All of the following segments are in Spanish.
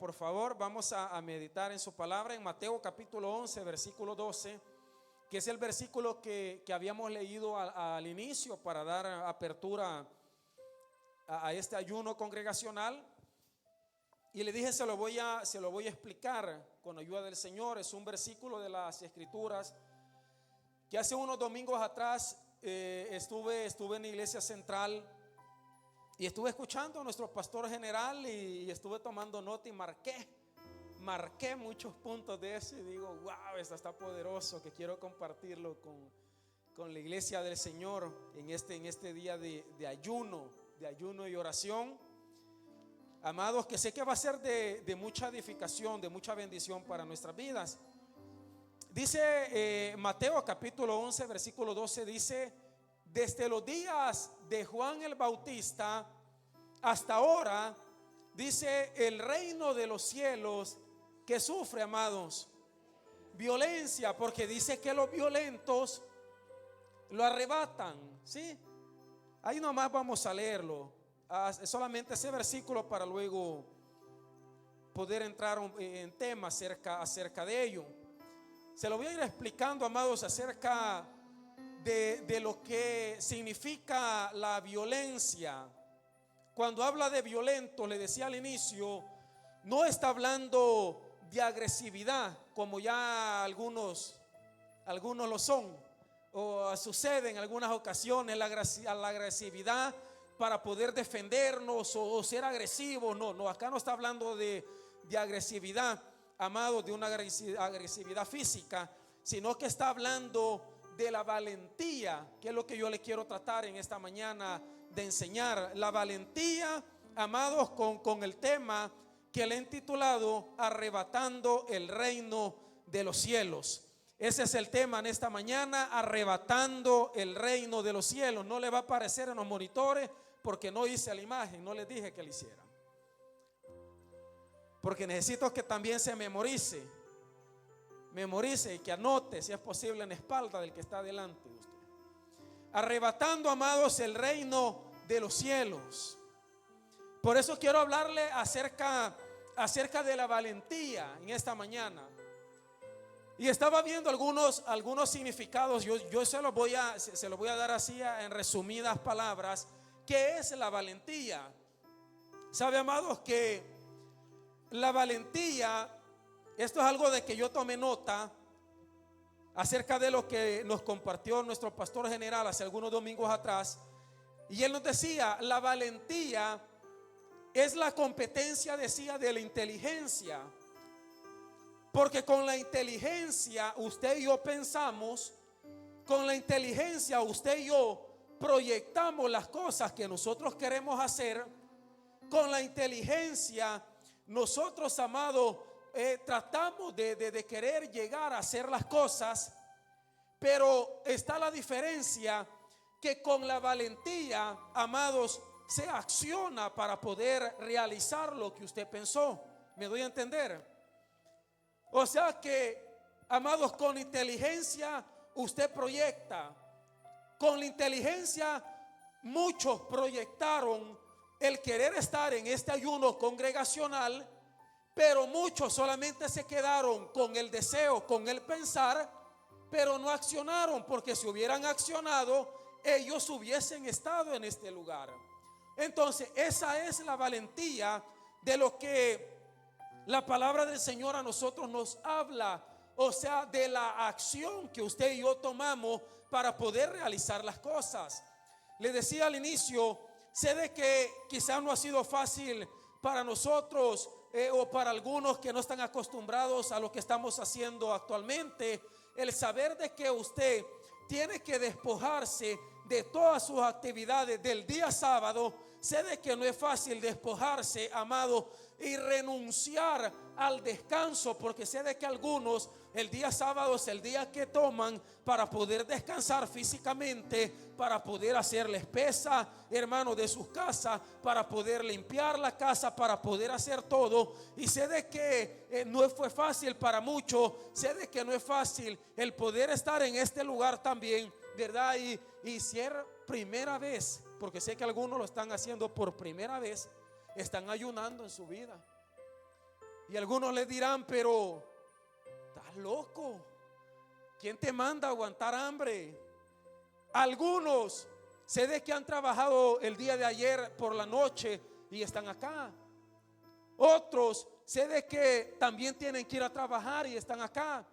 por favor, vamos a meditar en su palabra en Mateo capítulo 11, versículo 12, que es el versículo que habíamos leído al inicio para dar apertura a este ayuno congregacional. Y le dije, se lo voy a explicar con ayuda del Señor. Es un versículo de las Escrituras que hace unos domingos atrás estuve en la iglesia central y estuve escuchando a nuestro pastor general y estuve tomando nota y marqué muchos puntos de eso y digo, wow, esto está poderoso, que quiero compartirlo con la iglesia del Señor en este día de ayuno y oración. Amados, que sé que va a ser de mucha edificación, de mucha bendición para nuestras vidas. Dice Mateo capítulo 11 versículo 12, dice: desde los días de Juan el Bautista hasta ahora, dice, el reino de los cielos que sufre, amados, violencia, porque dice que los violentos lo arrebatan, ¿sí? Ahí nomás vamos a leerlo, solamente ese versículo para luego poder entrar en tema acerca de ello. Se lo voy a ir explicando, amados, acerca de lo que significa la violencia. Cuando habla de violento, le decía al inicio, no está hablando de agresividad, como ya algunos lo son, o sucede en algunas ocasiones la agresividad para poder defendernos o ser agresivos. No, acá no está hablando de agresividad, amado, de una agresividad física, sino que está hablando de la valentía, que es lo que yo le quiero tratar en esta mañana de enseñar. La valentía, amados, con el tema que le he intitulado arrebatando el reino de los cielos. Ese es el tema en esta mañana, arrebatando el reino de los cielos. No le va a aparecer en los monitores porque no hice la imagen, no les dije que lo hicieran, porque necesito que también se memorice y que anote, si es posible, en la espalda del que está delante de usted. Arrebatando, amados, el reino de los cielos. Por eso quiero hablarle acerca de la valentía en esta mañana. Y estaba viendo algunos significados. Yo se lo voy a dar así en resumidas palabras. ¿Qué es la valentía? ¿Sabe, amados, que la valentía, esto es algo de que yo tomé nota acerca de lo que nos compartió nuestro pastor general hace algunos domingos atrás? Y él nos decía, la valentía es la competencia, decía, de la inteligencia. Porque con la inteligencia usted y yo pensamos, con la inteligencia usted y yo proyectamos las cosas que nosotros queremos hacer. Con la inteligencia nosotros, amados, tratamos de querer llegar a hacer las cosas. Pero está la diferencia, que con la valentía, amados, se acciona para poder realizar lo que usted pensó. ¿Me doy a entender? O sea que, amados, con inteligencia usted proyecta. Con la inteligencia muchos proyectaron el querer estar en este ayuno congregacional, pero muchos solamente se quedaron con el deseo, con el pensar, pero no accionaron, porque si hubieran accionado, ellos hubiesen estado en este lugar. Entonces, esa es la valentía de lo que la palabra del Señor a nosotros nos habla, o sea, de la acción que usted y yo tomamos para poder realizar las cosas. Le decía al inicio, sé de que quizás no ha sido fácil para nosotros o para algunos que no están acostumbrados a lo que estamos haciendo actualmente, el saber de que usted tiene que despojarse de todas sus actividades del día sábado. Sé de que no es fácil despojarse, amado, y renunciar al descanso, porque sé de que algunos el día sábado es el día que toman para poder descansar físicamente, para poder hacerles pesa, hermano, de sus casas, para poder limpiar la casa, para poder hacer todo. Y sé de que no fue fácil para muchos, sé de que no es fácil el poder estar en este lugar también, ¿verdad? Y ser primera vez, porque sé que algunos lo están haciendo por primera vez, están ayunando en su vida. Y algunos le dirán, pero estás loco. ¿Quién te manda a aguantar hambre? Algunos sé de que han trabajado el día de ayer por la noche y están acá. Otros sé de que también tienen que ir a trabajar y están acá.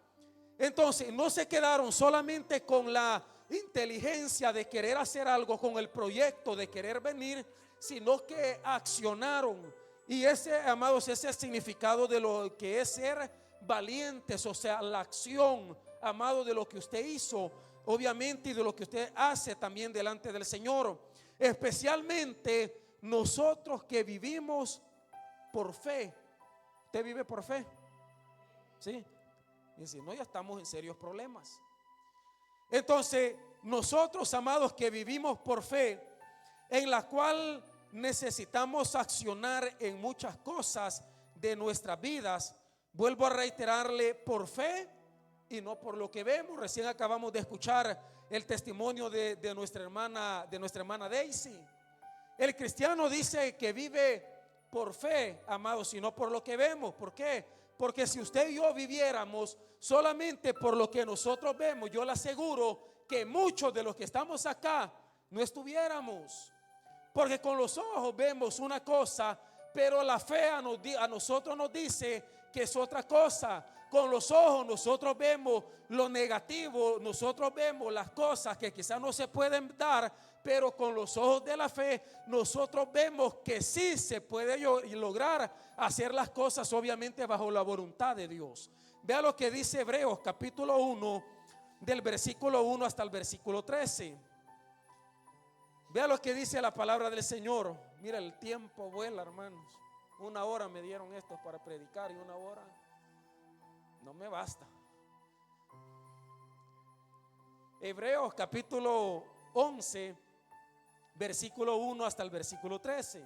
Entonces no se quedaron solamente con la inteligencia de querer hacer algo, con el proyecto de querer venir, sino que accionaron. Y ese, amados, ese es el significado de lo que es ser valientes, o sea, la acción, amado, de lo que usted hizo, obviamente, y de lo que usted hace también delante del Señor. Especialmente nosotros que vivimos por fe. ¿Usted vive por fe? ¿Sí? Y si no, ya estamos en serios problemas. Entonces, nosotros, amados, que vivimos por fe, en la cual necesitamos accionar en muchas cosas de nuestras vidas, vuelvo a reiterarle, por fe y no por lo que vemos. Recién acabamos de escuchar el testimonio de nuestra hermana Daisy. El cristiano dice que vive por fe, amados, y no por lo que vemos. ¿Por qué? Porque si usted y yo viviéramos solamente por lo que nosotros vemos, yo le aseguro que muchos de los que estamos acá no estuviéramos. Porque con los ojos vemos una cosa, pero la fe a nosotros nos dice que es otra cosa. Con los ojos nosotros vemos lo negativo, nosotros vemos las cosas que quizás no se pueden dar, pero con los ojos de la fe nosotros vemos que sí se puede lograr hacer las cosas, obviamente bajo la voluntad de Dios. Vea lo que dice Hebreos capítulo 1, del versículo 1 hasta el versículo 13. Vea lo que dice la palabra del Señor. Mira, el tiempo vuela, hermanos. 1 hora me dieron estos para predicar y 1 hora no me basta. Hebreos capítulo 11, versículo 1 hasta el versículo 13.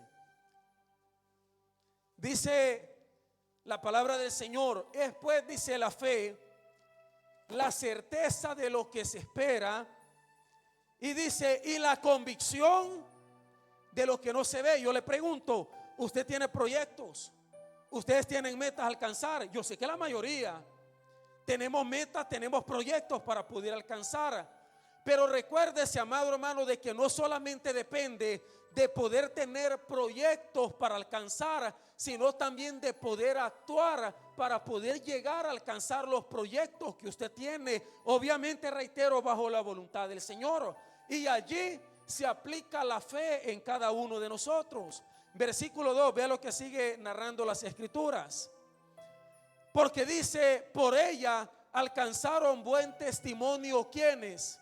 Dice la palabra del Señor: es pues, dice, la fe, la certeza de lo que se espera, y dice, y la convicción de lo que no se ve. Yo le pregunto, ¿usted tiene proyectos? ¿Ustedes tienen metas a alcanzar? Yo sé que la mayoría tenemos metas, tenemos proyectos para poder alcanzar. Pero recuérdese, amado hermano, de que no solamente depende de poder tener proyectos para alcanzar, sino también de poder actuar para poder llegar a alcanzar los proyectos que usted tiene. Obviamente, reitero, bajo la voluntad del Señor. Y allí se aplica la fe en cada uno de nosotros. Versículo 2, vea lo que sigue narrando las escrituras. Porque dice, por ella alcanzaron buen testimonio, ¿quiénes?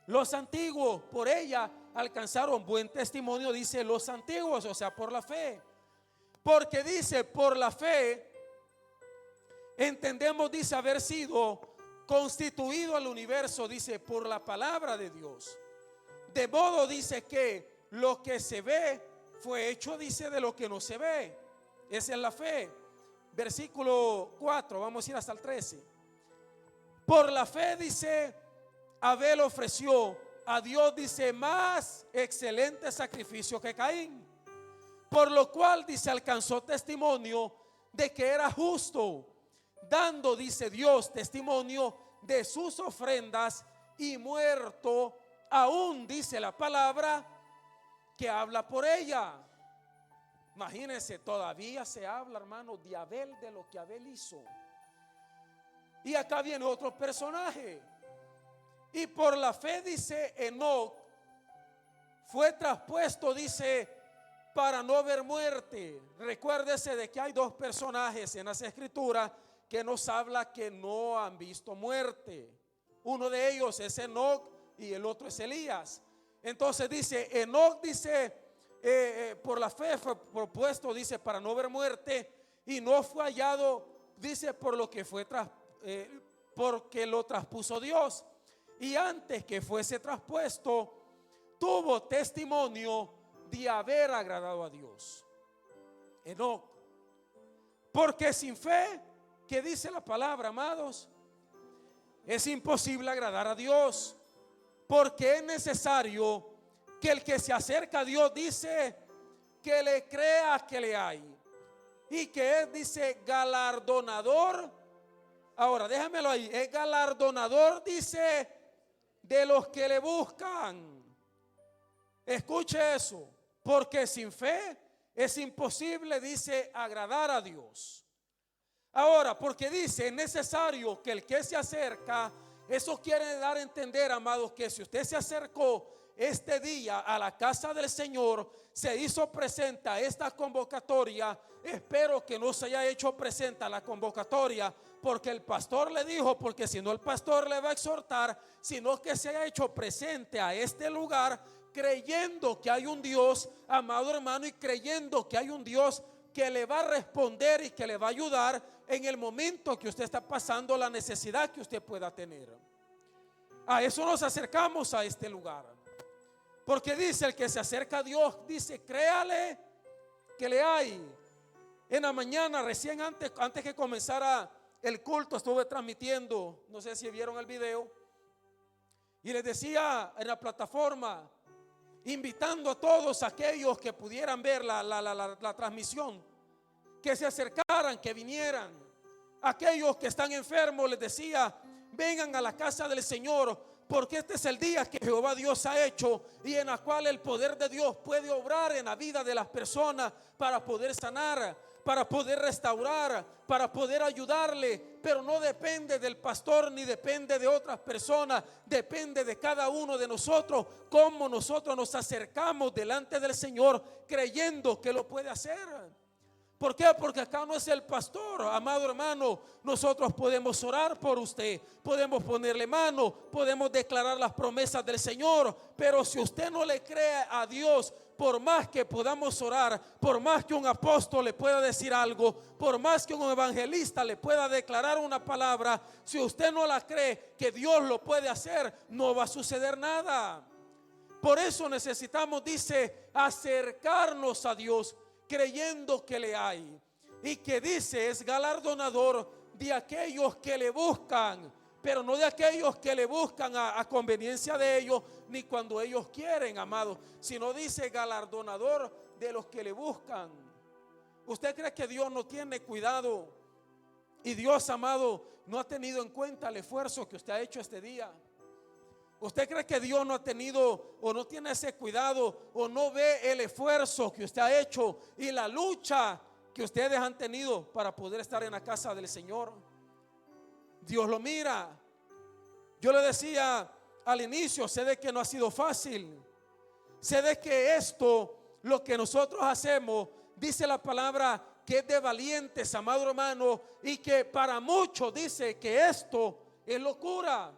Los antiguos. Por ella alcanzaron buen testimonio, dice, los antiguos, o sea, por la fe. Porque dice, por la fe entendemos, dice, haber sido constituido al universo, dice, por la palabra de Dios. De modo, dice, que lo que se ve fue hecho, dice, de lo que no se ve. Esa es la fe. Versículo 4, vamos a ir hasta el 13. Por la fe, dice, Abel ofreció a Dios, dice, más excelente sacrificio que Caín, por lo cual, dice, alcanzó testimonio de que era justo, dando, dice, Dios testimonio de sus ofrendas, y muerto aún, dice la palabra, que habla por ella. Imagínense, todavía se habla, hermano, de Abel, de lo que Abel hizo. Y acá viene otro personaje. Y por la fe, dice, Enoc fue traspuesto, dice, para no ver muerte. Recuérdese de que hay dos personajes en las escrituras que nos habla que no han visto muerte. Uno de ellos es Enoc y el otro es Elías. Entonces dice, Enoc, dice, por la fe fue propuesto, dice, para no ver muerte, y no fue hallado, dice, por lo que fue porque lo traspuso Dios. Y antes que fuese traspuesto, tuvo testimonio de haber agradado a Dios. Enoc. Porque sin fe, ¿qué dice la palabra, amados? Es imposible agradar a Dios. Porque es necesario que el que se acerca a Dios, dice, que le crea que le hay, y que es, dice, galardonador. Ahora, déjamelo ahí. Es galardonador, dice, de los que le buscan. Escuche eso. Porque sin fe es imposible, dice, agradar a Dios. Ahora, porque dice, es necesario que el que se acerca, eso quiere dar a entender, amados, que si usted se acercó este día a la casa del Señor, se hizo presente a esta convocatoria, espero que no se haya hecho presente a la convocatoria porque el pastor le dijo, porque si no el pastor le va a exhortar, sino que se haya hecho presente a este lugar creyendo que hay un Dios, amado hermano, y creyendo que hay un Dios que le va a responder y que le va a ayudar en el momento que usted está pasando, la necesidad que usted pueda tener. A eso nos acercamos a este lugar. Porque dice, el que se acerca a Dios, dice, créale que le hay. En la mañana, recién antes que comenzara el culto, estuve transmitiendo, no sé si vieron el video, y les decía en la plataforma, invitando a todos aquellos que pudieran ver la transmisión, que se acercaran, que vinieran. Aquellos que están enfermos, les decía, vengan a la casa del Señor, porque este es el día que Jehová Dios ha hecho y en la cual el poder de Dios puede obrar en la vida de las personas para poder sanar, para poder restaurar, para poder ayudarle. Pero no depende del pastor ni depende de otras personas, depende de cada uno de nosotros, cómo nosotros nos acercamos delante del Señor creyendo que lo puede hacer. ¿Por qué? Porque acá no es el pastor, amado hermano. Nosotros podemos orar por usted, podemos ponerle mano, podemos declarar las promesas del Señor, pero si usted no le cree a Dios, por más que podamos orar, por más que un apóstol le pueda decir algo, por más que un evangelista le pueda declarar una palabra, si usted no la cree que Dios lo puede hacer, no va a suceder nada. Por eso necesitamos, dice, acercarnos a Dios creyendo que le hay, y que dice es galardonador de aquellos que le buscan, pero no de aquellos que le buscan a conveniencia de ellos, ni cuando ellos quieren, amados, sino dice galardonador de los que le buscan. ¿Usted cree que Dios no tiene cuidado? Y Dios, amado, no ha tenido en cuenta el esfuerzo que usted ha hecho este día. ¿Usted cree que Dios no ha tenido o no tiene ese cuidado o no ve el esfuerzo que usted ha hecho y la lucha que ustedes han tenido para poder estar en la casa del Señor? Dios lo mira. Yo le decía al inicio, sé de que no ha sido fácil. Sé de que esto, lo que nosotros hacemos, dice la palabra que es de valientes, amado hermano, y que para muchos dice que esto es locura.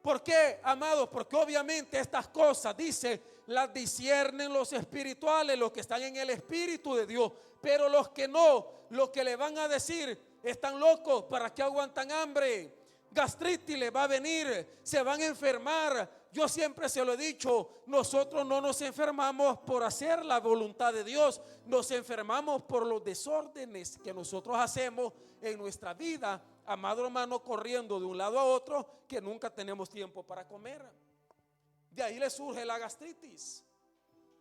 ¿Por qué, amados? Porque obviamente estas cosas, dice, las disciernen los espirituales, los que están en el Espíritu de Dios. Pero los que no, lo que le van a decir, están locos, ¿para qué aguantan hambre? Gastritis le va a venir, se van a enfermar. Yo siempre se lo he dicho, nosotros no nos enfermamos por hacer la voluntad de Dios, nos enfermamos por los desórdenes que nosotros hacemos en nuestra vida, amado hermano, corriendo de un lado a otro, que nunca tenemos tiempo para comer. De ahí le surge la gastritis.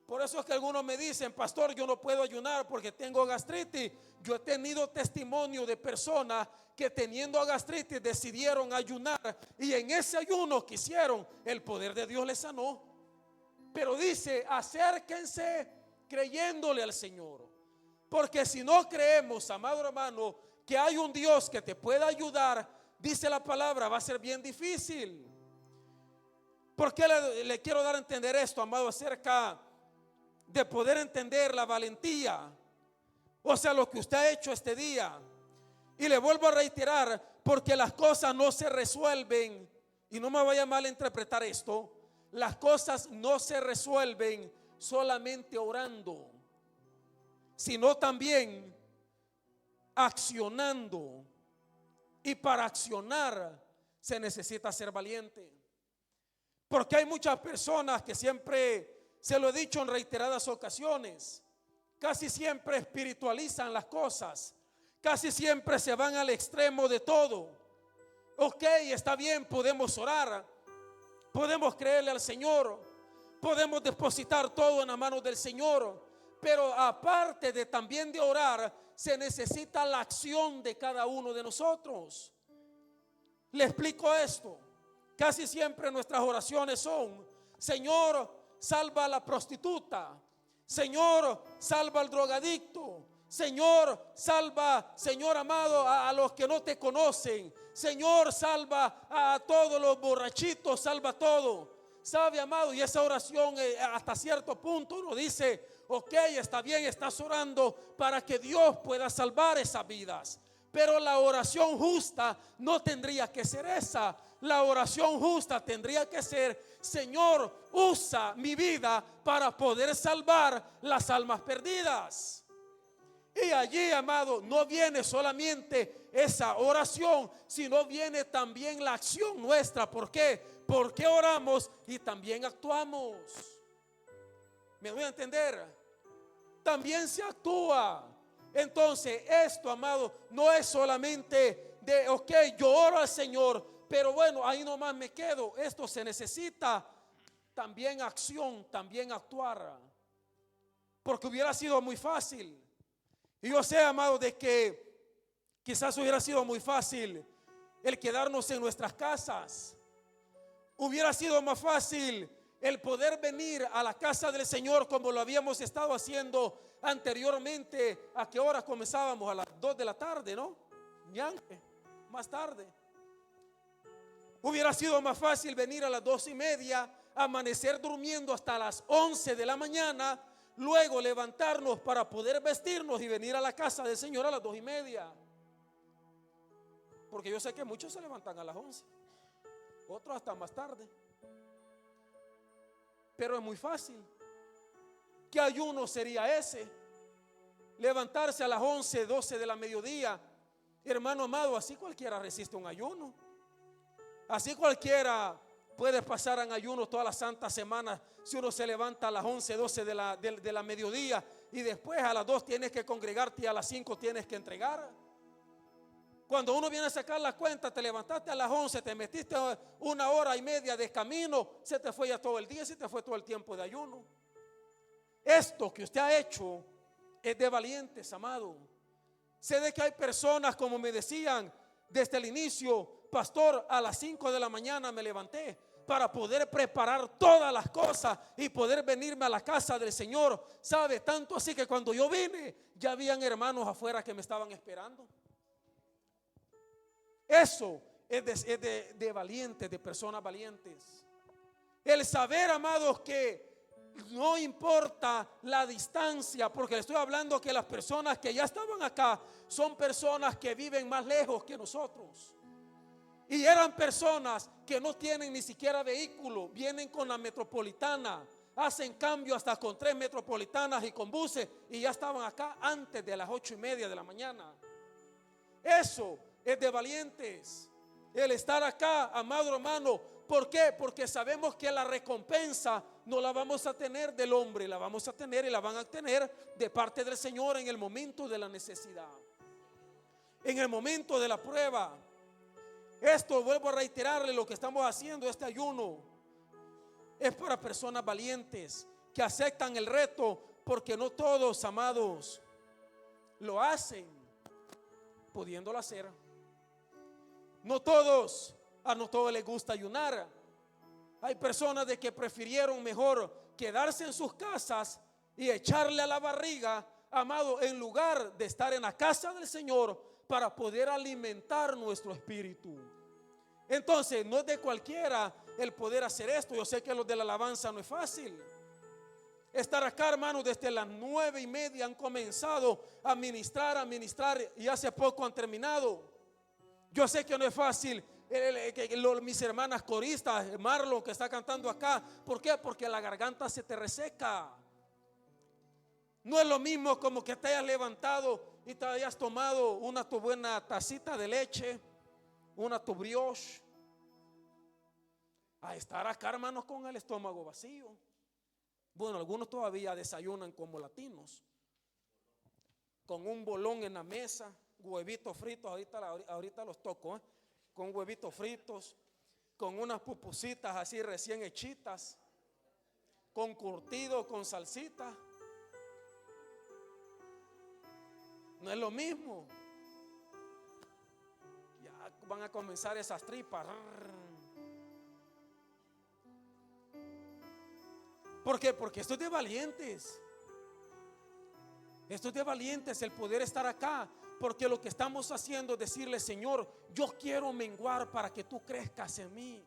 Por eso es que algunos me dicen, pastor, yo no puedo ayunar porque tengo gastritis. Yo he tenido testimonio de personas que teniendo gastritis decidieron ayunar, y en ese ayuno que hicieron, el poder de Dios les sanó. Pero dice, acérquense creyéndole al Señor, porque si no creemos, amado hermano, que hay un Dios que te pueda ayudar, dice la palabra, va a ser bien difícil. ¿Por qué le quiero dar a entender esto, amado? Acerca de poder entender la valentía, o sea, lo que usted ha hecho este día. Y le vuelvo a reiterar, porque las cosas no se resuelven, y no me vaya a malinterpretar esto, las cosas no se resuelven solamente orando, sino también accionando. Y para accionar se necesita ser valiente, porque hay muchas personas que siempre, se lo he dicho en reiteradas ocasiones, casi siempre espiritualizan las cosas, casi siempre se van al extremo de todo. Ok, está bien, podemos orar, podemos creerle al Señor, podemos depositar todo en las manos del Señor, pero aparte de también de orar, se necesita la acción de cada uno de nosotros. Le explico esto. Casi siempre nuestras oraciones son: Señor, salva a la prostituta. Señor, salva al drogadicto. Señor, salva, Señor amado, a los que no te conocen. Señor, salva a todos los borrachitos, salva todo. ¿Sabe, amado? Y esa oración hasta cierto punto uno dice: ok, está bien, estás orando para que Dios pueda salvar esas vidas. Pero la oración justa no tendría que ser esa. La oración justa tendría que ser: Señor, usa mi vida para poder salvar las almas perdidas. Y allí, amado, no viene solamente esa oración, sino viene también la acción nuestra. ¿Por qué? Porque oramos y también actuamos. ¿Me voy a entender? También se actúa. Entonces, esto, amado, no es solamente de, ok, yo oro al Señor, pero bueno, ahí nomás me quedo. Esto se necesita también acción, también actuar. Porque hubiera sido muy fácil. Y yo sé, amado, de que quizás hubiera sido muy fácil el quedarnos en nuestras casas. Hubiera sido más fácil el poder venir a la casa del Señor como lo habíamos estado haciendo anteriormente. ¿A qué hora comenzábamos? A las 2 de la tarde, ¿no? Más tarde. Hubiera sido más fácil venir a las 2:30, amanecer durmiendo hasta las 11 de la mañana, luego levantarnos para poder vestirnos y venir a la casa del Señor a las 2:30. Porque yo sé que muchos se levantan a las 11, otros hasta más tarde. Pero es muy fácil. ¿Qué ayuno sería ese? Levantarse a las 11, 12 de la mediodía. Hermano amado, así cualquiera resiste un ayuno. Así cualquiera puede pasar en ayuno toda la santa semana. Si uno se levanta a las 11, 12 de la mediodía y después a las 2 tienes que congregarte y a las 5 tienes que entregar. Cuando uno viene a sacar la cuenta, te levantaste a las 11, te metiste 1 hora y media de camino, se te fue ya todo el día, se te fue todo el tiempo de ayuno. Esto que usted ha hecho es de valientes, amado. Sé de que hay personas, como me decían desde el inicio: pastor, a las 5 de la mañana me levanté para poder preparar todas las cosas y poder venirme a la casa del Señor. ¿Sabe? Tanto así que cuando yo vine, ya habían hermanos afuera que me estaban esperando. Eso es de valientes, de personas valientes. El saber, amados, que no importa la distancia, porque le estoy hablando que las personas que ya estaban acá son personas que viven más lejos que nosotros. Y eran personas que no tienen ni siquiera vehículo, vienen con la metropolitana, hacen cambio hasta con 3 metropolitanas y con buses, y ya estaban acá antes de las 8:30 de la mañana. Eso es de valientes, el estar acá, amado hermano. ¿Por qué? Porque sabemos que la recompensa no la vamos a tener del hombre, la vamos a tener y la van a tener de parte del Señor en el momento de la necesidad, en el momento de la prueba. Esto, vuelvo a reiterarle, lo que estamos haciendo, este ayuno, es para personas valientes que aceptan el reto, porque no todos, amados, lo hacen pudiéndolo hacer. No todos, a no todos les gusta ayunar. Hay personas de que prefirieron mejor quedarse en sus casas y echarle a la barriga, amado, en lugar de estar en la casa del Señor para poder alimentar nuestro espíritu. Entonces, no es de cualquiera el poder hacer esto. Yo sé que los de la alabanza no es fácil. Estar acá, hermanos, desde las 9:30 han comenzado a ministrar y hace poco han terminado. Yo sé que no es fácil. Mis hermanas coristas, Marlon que está cantando acá, ¿por qué? Porque la garganta se te reseca. No es lo mismo como que te hayas levantado y te hayas tomado tu buena tacita de leche, tu brioche, a estar acá, hermanos, con el estómago vacío. Bueno, algunos todavía desayunan como latinos, con un bolón en la mesa, huevitos fritos, ahorita los toco, con huevitos fritos, con unas pupusitas así recién hechitas, con curtido, con salsita. No es lo mismo. Ya van a comenzar esas tripas. ¿Por qué? Porque esto es de valientes. Esto es de valientes el poder estar acá. Porque lo que estamos haciendo es decirle: Señor, yo quiero menguar para que tú crezcas en mí.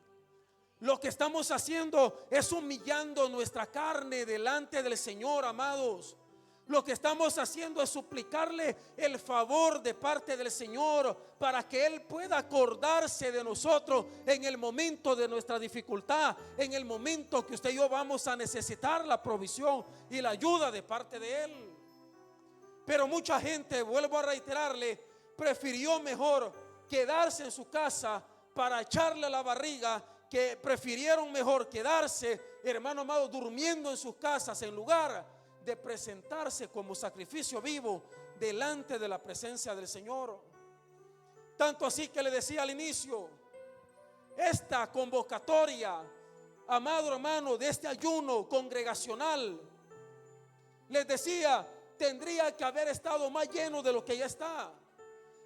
Lo que estamos haciendo es humillando nuestra carne delante del Señor, amados. Lo que estamos haciendo es suplicarle el favor de parte del Señor para que Él pueda acordarse de nosotros en el momento de nuestra dificultad, en el momento que usted y yo vamos a necesitar la provisión y la ayuda de parte de Él. Pero mucha gente, vuelvo a reiterarle, prefirió mejor quedarse en su casa para echarle la barriga, que prefirieron mejor quedarse, hermano amado, durmiendo en sus casas en lugar de presentarse como sacrificio vivo delante de la presencia del Señor. Tanto así que le decía al inicio, esta convocatoria, amado hermano, de este ayuno congregacional, les decía, tendría que haber estado más lleno de lo que ya está.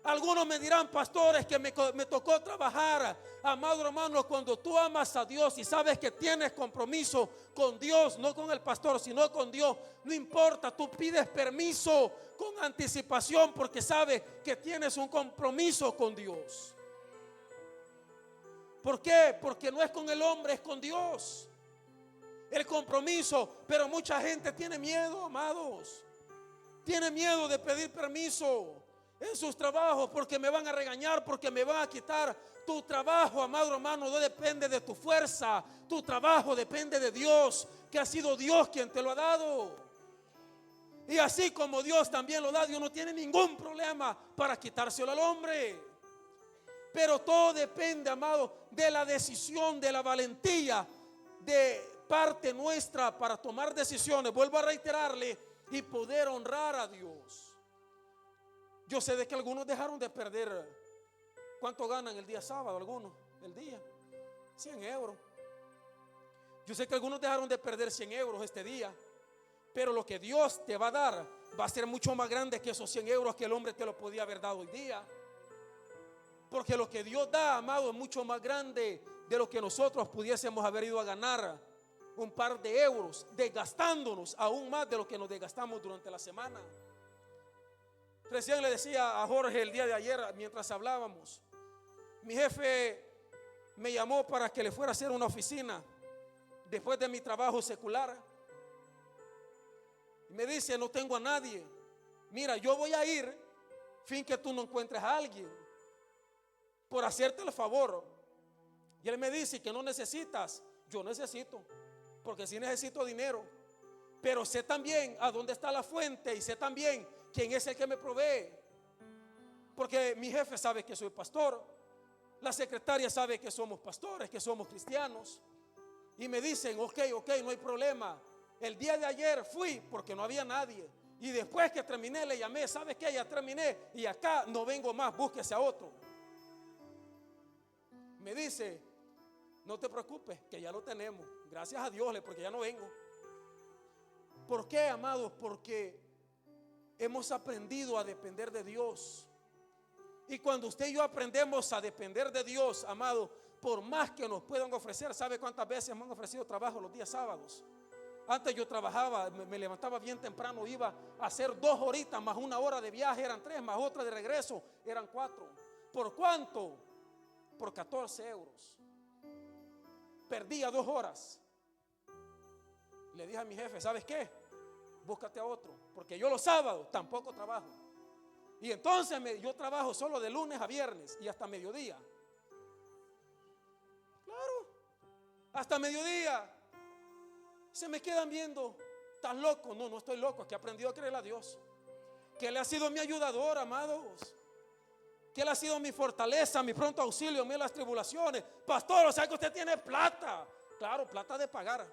Algunos me dirán: pastores, que me tocó trabajar. Amado hermano, cuando tú amas a Dios y sabes que tienes compromiso con Dios, no con el pastor, sino con Dios, no importa, tú pides permiso con anticipación porque sabes que tienes un compromiso con Dios. ¿Por qué? Porque no es con el hombre, es con Dios el compromiso. Pero mucha gente tiene miedo, amados. Tiene miedo de pedir permiso en sus trabajos, porque me van a regañar, porque me van a quitar. Tu trabajo, amado hermano, no depende de tu fuerza. Tu trabajo depende de Dios, que ha sido Dios quien te lo ha dado. Y así como Dios también lo da, Dios no tiene ningún problema para quitárselo al hombre. Pero todo depende, amado, de la decisión, de la valentía de parte nuestra para tomar decisiones. Vuelvo a reiterarle, y poder honrar a Dios. Yo sé de que algunos dejaron de perder. ¿Cuánto ganan el día sábado? Algunos, el día 100 euros. Yo sé que algunos dejaron de perder 100 euros este día. Pero lo que Dios te va a dar va a ser mucho más grande que esos 100 euros que el hombre te lo podía haber dado hoy día. Porque lo que Dios da, amado, es mucho más grande de lo que nosotros pudiésemos haber ido a ganar un par de euros, desgastándonos aún más de lo que nos desgastamos durante la semana. Recién le decía a Jorge el día de ayer, mientras hablábamos, mi jefe me llamó para que le fuera a hacer una oficina después de mi trabajo secular. Y me dice: no tengo a nadie. Mira, yo voy a ir, fin que tú no encuentres a alguien, por hacerte el favor. Y él me dice que no necesitas. Yo necesito, porque sí necesito dinero, pero sé también a dónde está la fuente y sé también quién es el que me provee. Porque mi jefe sabe que soy pastor, la secretaria sabe que somos pastores, que somos cristianos, y me dicen: ok, no hay problema. El día de ayer fui porque no había nadie, y después que terminé le llamé: ¿sabes qué? Ya terminé y acá no vengo más, búsquese a otro. Me dice: no te preocupes, que ya lo tenemos, gracias a Dios, porque ya no vengo. ¿Por qué, amados? Porque hemos aprendido a depender de Dios. Y cuando usted y yo aprendemos a depender de Dios, amado, por más que nos puedan ofrecer, ¿sabe cuántas veces me han ofrecido trabajo los días sábados? Antes yo trabajaba, me levantaba bien temprano, iba a hacer 2 horitas más 1 hora de viaje, eran 3, más otra de regreso, eran 4. ¿Por cuánto? Por 14 euros. Perdía 2 horas. Le dije a mi jefe: ¿sabes qué? Búscate a otro, porque yo los sábados tampoco trabajo. Y entonces yo trabajo solo de lunes a viernes y hasta mediodía. Claro, hasta mediodía. Se me quedan viendo: ¿estás loco? No, no estoy loco, es que he aprendido a creer a Dios, que Él ha sido mi ayudador, amados, que Él ha sido mi fortaleza, mi pronto auxilio en medio de las tribulaciones. Pastor, o sea que usted tiene plata. Claro, plata de pagar.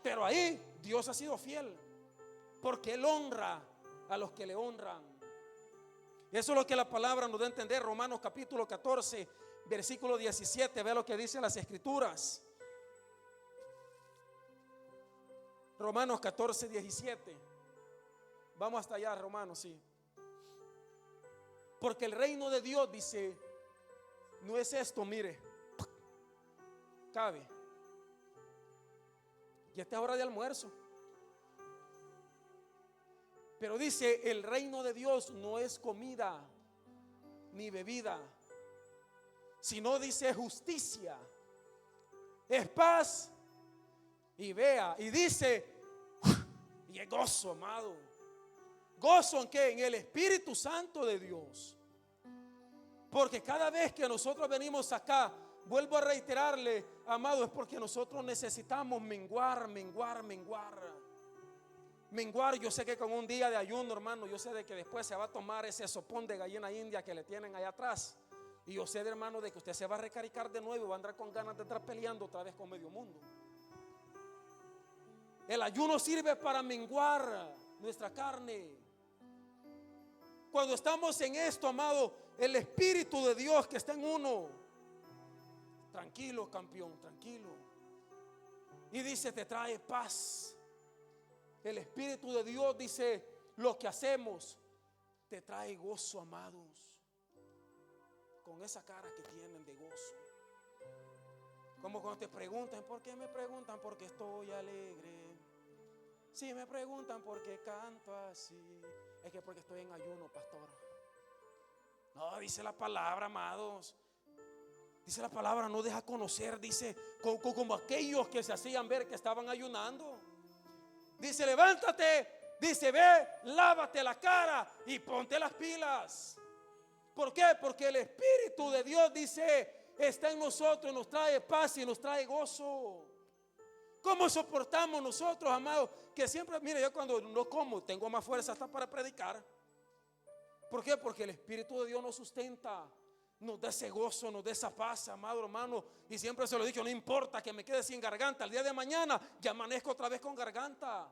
Pero ahí Dios ha sido fiel, porque Él honra a los que le honran. Eso es lo que la palabra nos da a entender. Romanos capítulo 14, versículo 17. Ve lo que dicen las escrituras. Romanos 14, 17. Vamos hasta allá, Romanos, sí. Porque el reino de Dios, dice, no es esto, mire, cabe. Ya está hora de almuerzo. Pero dice, el reino de Dios no es comida ni bebida, sino dice justicia, es paz y vea. Y dice, y es gozo, amado. ¿Gozo en qué? En el Espíritu Santo de Dios. Porque cada vez que nosotros venimos acá, vuelvo a reiterarle, amado, es porque nosotros necesitamos menguar. Yo sé que con un día de ayuno, hermano, yo sé de que después se va a tomar ese sopón de gallina india que le tienen allá atrás. Y yo sé, hermano, de que usted se va a recaricar de nuevo y va a andar con ganas de estar peleando otra vez con medio mundo. El ayuno sirve para menguar nuestra carne. Cuando estamos en esto, amado, el Espíritu de Dios que está en uno, tranquilo, campeón, tranquilo. Y dice, te trae paz. El Espíritu de Dios dice, lo que hacemos te trae gozo, amados. Con esa cara que tienen de gozo. Como cuando te preguntan, ¿por qué me preguntan? Porque estoy alegre. Si me preguntan por qué canto así, es que porque estoy en ayuno, pastor. No, dice la palabra, amados. Dice la palabra, no deja conocer, dice, como aquellos que se hacían ver que estaban ayunando. Dice, levántate, dice, ve, lávate la cara y ponte las pilas. ¿Por qué? Porque el Espíritu de Dios, dice, está en nosotros, nos trae paz y nos trae gozo. ¿Cómo soportamos nosotros, amados? Que siempre, mire, yo cuando no como, tengo más fuerza hasta para predicar. ¿Por qué? Porque el Espíritu de Dios nos sustenta, nos da ese gozo, nos da esa paz, amado hermano. Y siempre se lo he dicho, no importa que me quede sin garganta, el día de mañana ya amanezco otra vez con garganta.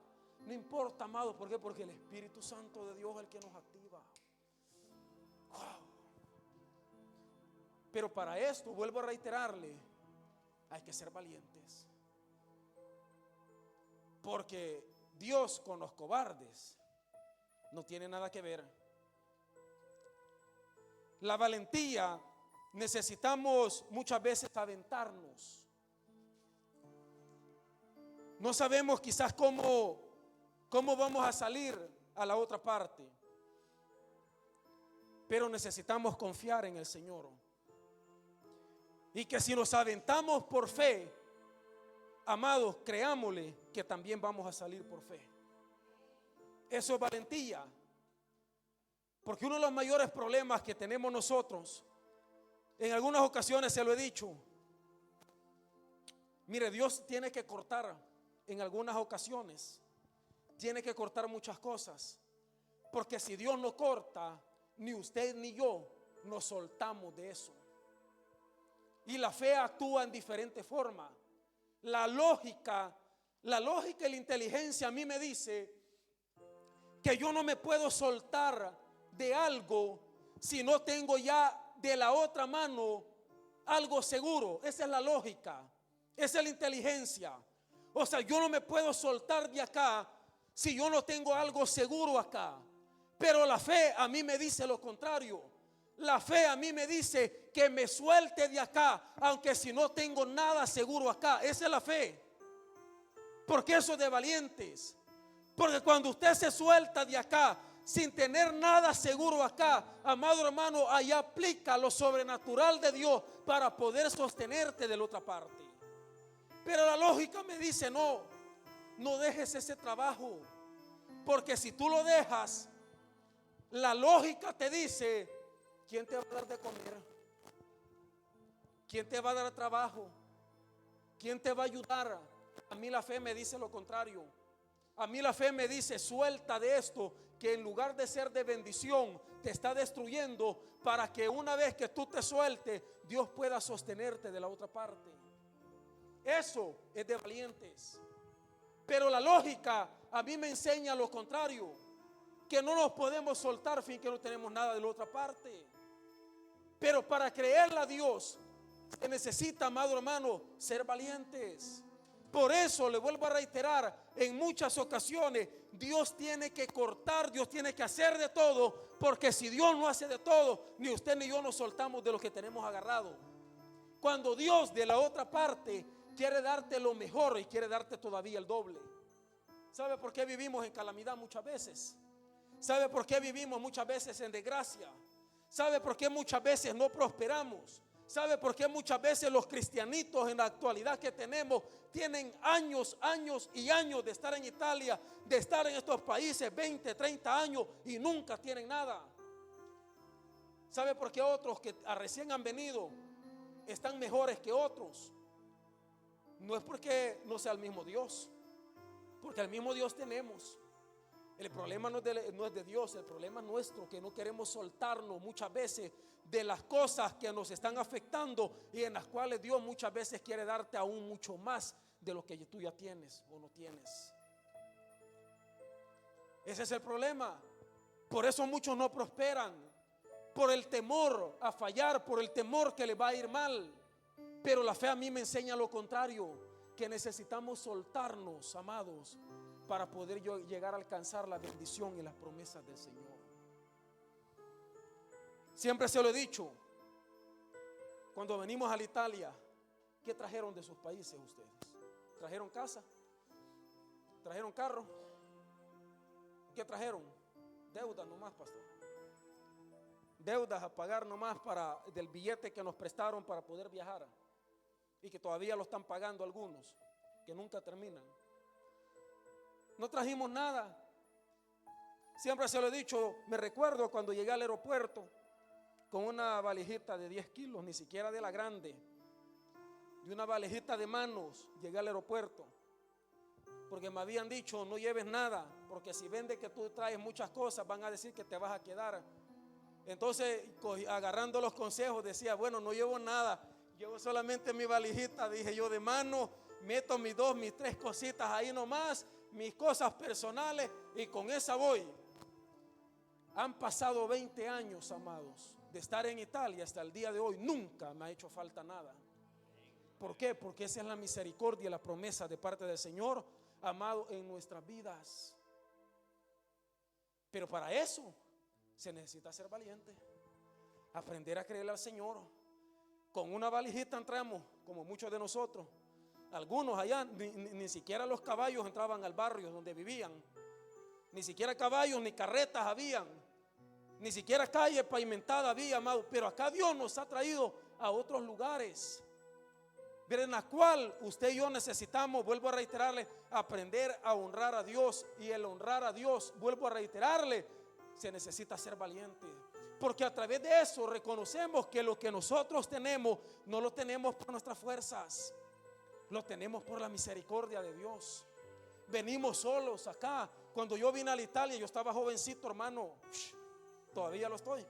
No importa, amado, ¿por qué? Porque el Espíritu Santo de Dios es el que nos activa. Wow. Pero para esto, vuelvo a reiterarle, hay que ser valientes. Porque Dios con los cobardes no tiene nada que ver. La valentía necesitamos muchas veces aventarnos. No sabemos quizás cómo vamos a salir a la otra parte, pero necesitamos confiar en el Señor. Y que si nos aventamos por fe, amados, creámosle que también vamos a salir por fe. Eso es valentía. Porque uno de los mayores problemas que tenemos nosotros, en algunas ocasiones se lo he dicho, mire, Dios tiene que cortar en algunas ocasiones, tiene que cortar muchas cosas. Porque si Dios no corta, ni usted ni yo nos soltamos de eso. Y la fe actúa en diferentes formas. La lógica y la inteligencia a mí me dice que yo no me puedo soltar de algo si no tengo ya de la otra mano algo seguro. Esa es la lógica, esa es la inteligencia. O sea, yo no me puedo soltar de acá si yo no tengo algo seguro acá. Pero la fe a mí me dice lo contrario. La fe a mí me dice que me suelte de acá, aunque si no tengo nada seguro acá. Esa es la fe. Porque eso es de valientes. Porque cuando usted se suelta de acá sin tener nada seguro acá, amado hermano, ahí aplica lo sobrenatural de Dios para poder sostenerte de la otra parte. Pero la lógica me dice, no dejes ese trabajo. Porque si tú lo dejas, la lógica te dice, ¿quién te va a dar de comer? ¿Quién te va a dar trabajo? ¿Quién te va a ayudar? A mí la fe me dice lo contrario. A mí la fe me dice, suelta de esto, que en lugar de ser de bendición, te está destruyendo, para que una vez que tú te sueltes, Dios pueda sostenerte de la otra parte. Eso es de valientes. Pero la lógica a mí me enseña lo contrario, que no nos podemos soltar fin que no tenemos nada de la otra parte. Pero para creerle a Dios se necesita, amado hermano, ser valientes. Por eso le vuelvo a reiterar, en muchas ocasiones Dios tiene que cortar, Dios tiene que hacer de todo, porque si Dios no hace de todo, ni usted ni yo nos soltamos de lo que tenemos agarrado. Cuando Dios de la otra parte quiere darte lo mejor y quiere darte todavía el doble. ¿Sabe por qué vivimos en calamidad muchas veces? ¿Sabe por qué vivimos muchas veces en desgracia? ¿Sabe por qué muchas veces no prosperamos? ¿Sabe por qué muchas veces los cristianitos en la actualidad que tenemos tienen años y años de estar en Italia, de estar en estos países, 20, 30 años y nunca tienen nada? ¿Sabe por qué otros que recién han venido están mejores que otros? No es porque no sea el mismo Dios, porque el mismo Dios tenemos. El problema no es de Dios, el problema es nuestro, que no queremos soltarnos muchas veces de las cosas que nos están afectando y en las cuales Dios muchas veces quiere darte aún mucho más de lo que tú ya tienes o no tienes. Ese es el problema. Por eso muchos no prosperan, por el temor a fallar, por el temor que les va a ir mal. Pero la fe a mí me enseña lo contrario, que necesitamos soltarnos, amados, para poder llegar a alcanzar la bendición y las promesas del Señor. Siempre se lo he dicho, cuando venimos a la Italia, ¿qué trajeron de sus países ustedes? ¿Trajeron casa? ¿Trajeron carro? ¿Qué trajeron? Deudas nomás, pastor. Deudas a pagar nomás del billete que nos prestaron para poder viajar y que todavía lo están pagando algunos, que nunca terminan. No trajimos nada. Siempre se lo he dicho, me recuerdo cuando llegué al aeropuerto con una valijita de 10 kilos, ni siquiera de la grande, de una valijita de manos. Llegué al aeropuerto porque me habían dicho, no lleves nada, porque si ven de que tú traes muchas cosas van a decir que te vas a quedar. Entonces, agarrando los consejos, decía, bueno, no llevo nada, llevo solamente mi valijita, dije yo, de mano, meto mis 3 cositas ahí nomás, mis cosas personales, y con esa voy. Han pasado 20 años, amados, de estar en Italia hasta el día de hoy. Nunca me ha hecho falta nada. ¿Por qué? Porque esa es la misericordia y la promesa de parte del Señor, amado, en nuestras vidas. Pero para eso se necesita ser valiente, aprender a creerle al Señor. Con una valijita entramos, como muchos de nosotros. Algunos allá ni siquiera los caballos entraban al barrio donde vivían. Ni siquiera caballos ni carretas habían. Ni siquiera calle pavimentada había, amado. Pero acá Dios nos ha traído a otros lugares, pero en la cual usted y yo necesitamos, vuelvo a reiterarle, aprender a honrar a Dios. Y el honrar a Dios, vuelvo a reiterarle, se necesita ser valiente. Porque a través de eso reconocemos que lo que nosotros tenemos no lo tenemos por nuestras fuerzas, lo tenemos por la misericordia de Dios. Venimos solos acá. Cuando yo vine a la Italia, yo estaba jovencito, hermano. Todavía lo estoy,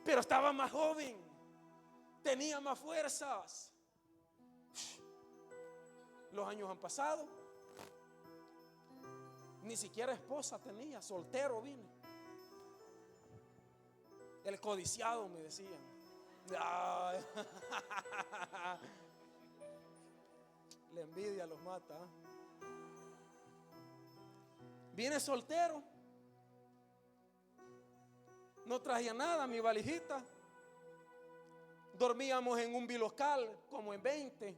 pero estaba más joven, tenía más fuerzas. Los años han pasado, ni siquiera esposa tenía, soltero vine. El codiciado, me decían. Ay. La envidia los mata. Vine soltero, no traía nada, mi valijita. Dormíamos en un bilocal, como en 20,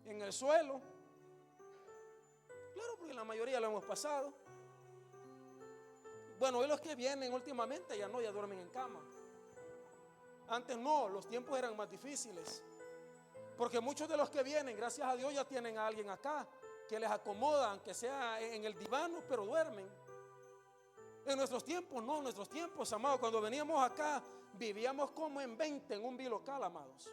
en el suelo. Claro, porque la mayoría lo hemos pasado. Bueno, hoy los que vienen últimamente ya no, ya duermen en cama. Antes no, los tiempos eran más difíciles. Porque muchos de los que vienen, gracias a Dios, ya tienen a alguien acá que les acomoda, aunque sea en el divano, pero duermen. En nuestros tiempos, no, en nuestros tiempos, amados, cuando veníamos acá, vivíamos como en 20 en un bilocal, amados.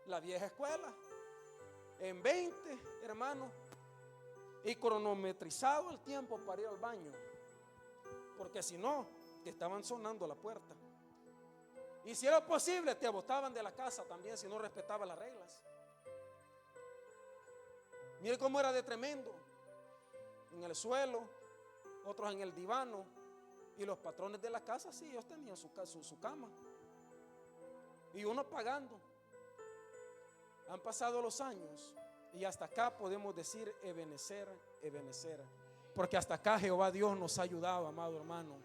La vieja escuela, en 20, hermano, y cronometrizado el tiempo para ir al baño, porque si no, te estaban sonando la puerta. Y si era posible, te botaban de la casa también si no respetaba las reglas. Mire cómo era de tremendo. En el suelo, otros en el divano, y los patrones de la casa, sí, ellos tenían su cama, y uno pagando. Han pasado los años y hasta acá podemos decir Ebenezer, Ebenezer, porque hasta acá Jehová Dios nos ha ayudado, amado hermano,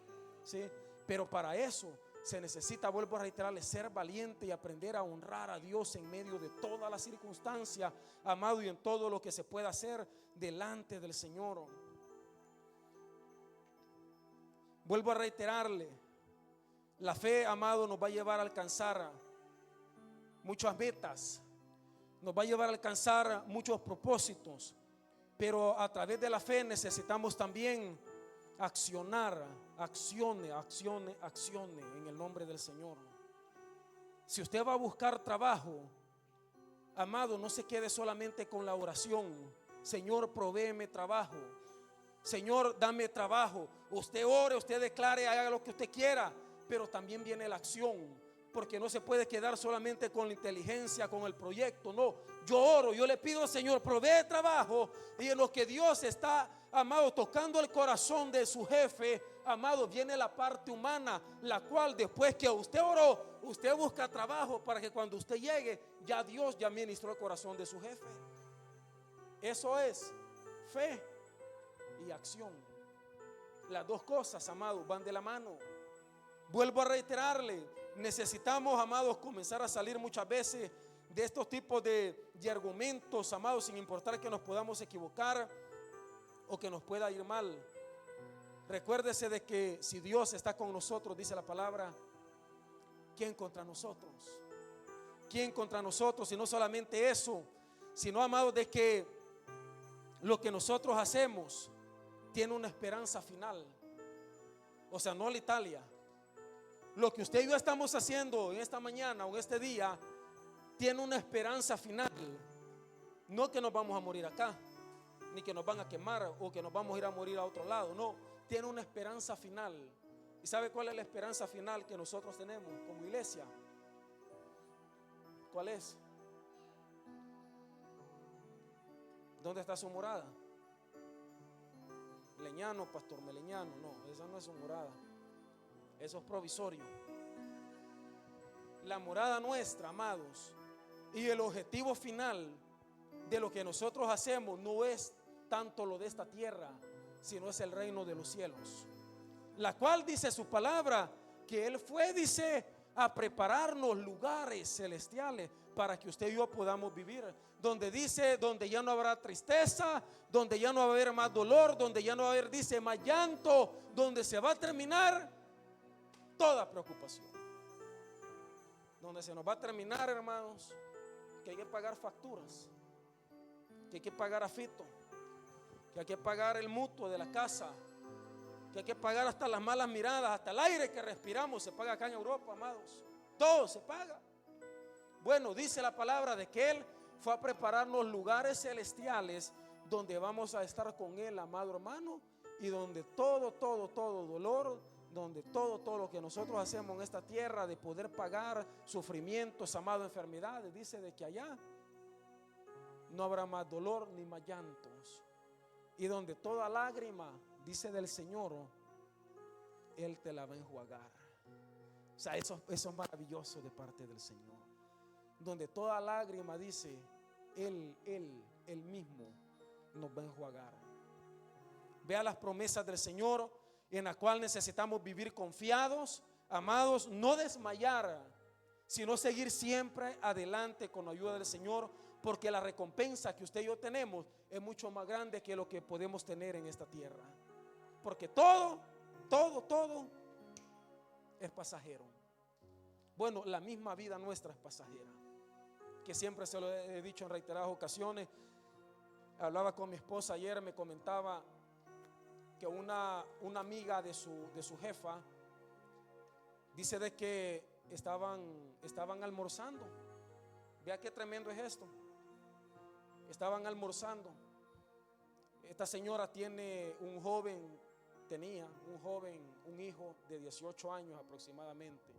¿sí? Pero para eso se necesita, vuelvo a reiterarle, ser valiente y aprender a honrar a Dios en medio de todas las circunstancias, amado, y en todo lo que se pueda hacer delante del Señor. Vuelvo a reiterarle, la fe, amado, nos va a llevar a alcanzar muchas metas, nos va a llevar a alcanzar muchos propósitos, pero a través de la fe necesitamos también accionar, accione en el nombre del Señor. Si usted va a buscar trabajo, amado, no se quede solamente con la oración: Señor, provéeme trabajo, Señor, dame trabajo. Usted ore, usted declare, haga lo que usted quiera, pero también viene la acción, porque no se puede quedar solamente con la inteligencia, con el proyecto. No, yo oro, yo le pido al Señor, provee trabajo, y en lo que Dios está, amado, tocando el corazón de su jefe, amado, viene la parte humana, la cual después que usted oró, usted busca trabajo para que cuando usted llegue, ya Dios ya ministró el corazón de su jefe. Eso es fe y acción. Las dos cosas, amados, van de la mano. Vuelvo a reiterarle, necesitamos, amados, comenzar a salir muchas veces de estos tipos de argumentos, amados, sin importar que nos podamos equivocar o que nos pueda ir mal. Recuérdese de que si Dios está con nosotros, dice la palabra, ¿quién contra nosotros? ¿Quién contra nosotros? Y no solamente eso, sino, amados, de que lo que nosotros hacemos tiene una esperanza final. O sea, no la Italia. Lo que usted y yo estamos haciendo en esta mañana o en este día tiene una esperanza final. No que nos vamos a morir acá, ni que nos van a quemar o que nos vamos a ir a morir a otro lado. No, tiene una esperanza final. ¿Y sabe cuál es la esperanza final que nosotros tenemos como iglesia? ¿Cuál es? ¿Dónde está su morada? Leñano, pastor Meleñano. No, esa no es su morada. Eso es provisorio. La morada nuestra, amados, y el objetivo final de lo que nosotros hacemos no es tanto lo de esta tierra, sino es el reino de los cielos, la cual dice su palabra que Él fue, dice, a prepararnos lugares celestiales para que usted y yo podamos vivir, donde dice, donde ya no habrá tristeza, donde ya no va a haber más dolor, donde ya no va a haber, dice, más llanto, donde se va a terminar toda preocupación, donde se nos va a terminar, hermanos, que hay que pagar facturas, que hay que pagar afito, que hay que pagar el mutuo de la casa, que hay que pagar hasta las malas miradas, hasta el aire que respiramos se paga acá en Europa, amados. Todo se paga. Bueno, dice la palabra de que Él fue a prepararnos lugares celestiales donde vamos a estar con Él, amado hermano, y donde todo dolor, donde todo lo que nosotros hacemos en esta tierra de poder pagar sufrimientos, amado, enfermedades, dice de que allá no habrá más dolor ni más llantos, y donde toda lágrima, dice del Señor, Él te la va a enjuagar. O sea, eso es maravilloso de parte del Señor, donde toda lágrima, dice, Él mismo nos va a enjuagar. Vea las promesas del Señor, en la cual necesitamos vivir confiados, amados, no desmayar, sino seguir siempre adelante con la ayuda del Señor, porque la recompensa que usted y yo tenemos es mucho más grande que lo que podemos tener en esta tierra, porque todo es pasajero. Bueno, la misma vida nuestra es pasajera, que siempre se lo he dicho en reiteradas ocasiones. Hablaba con mi esposa ayer, me comentaba que una amiga de su jefa dice de que estaban almorzando. Vea qué tremendo es esto. Estaban almorzando. Esta señora tenía un hijo de 18 años aproximadamente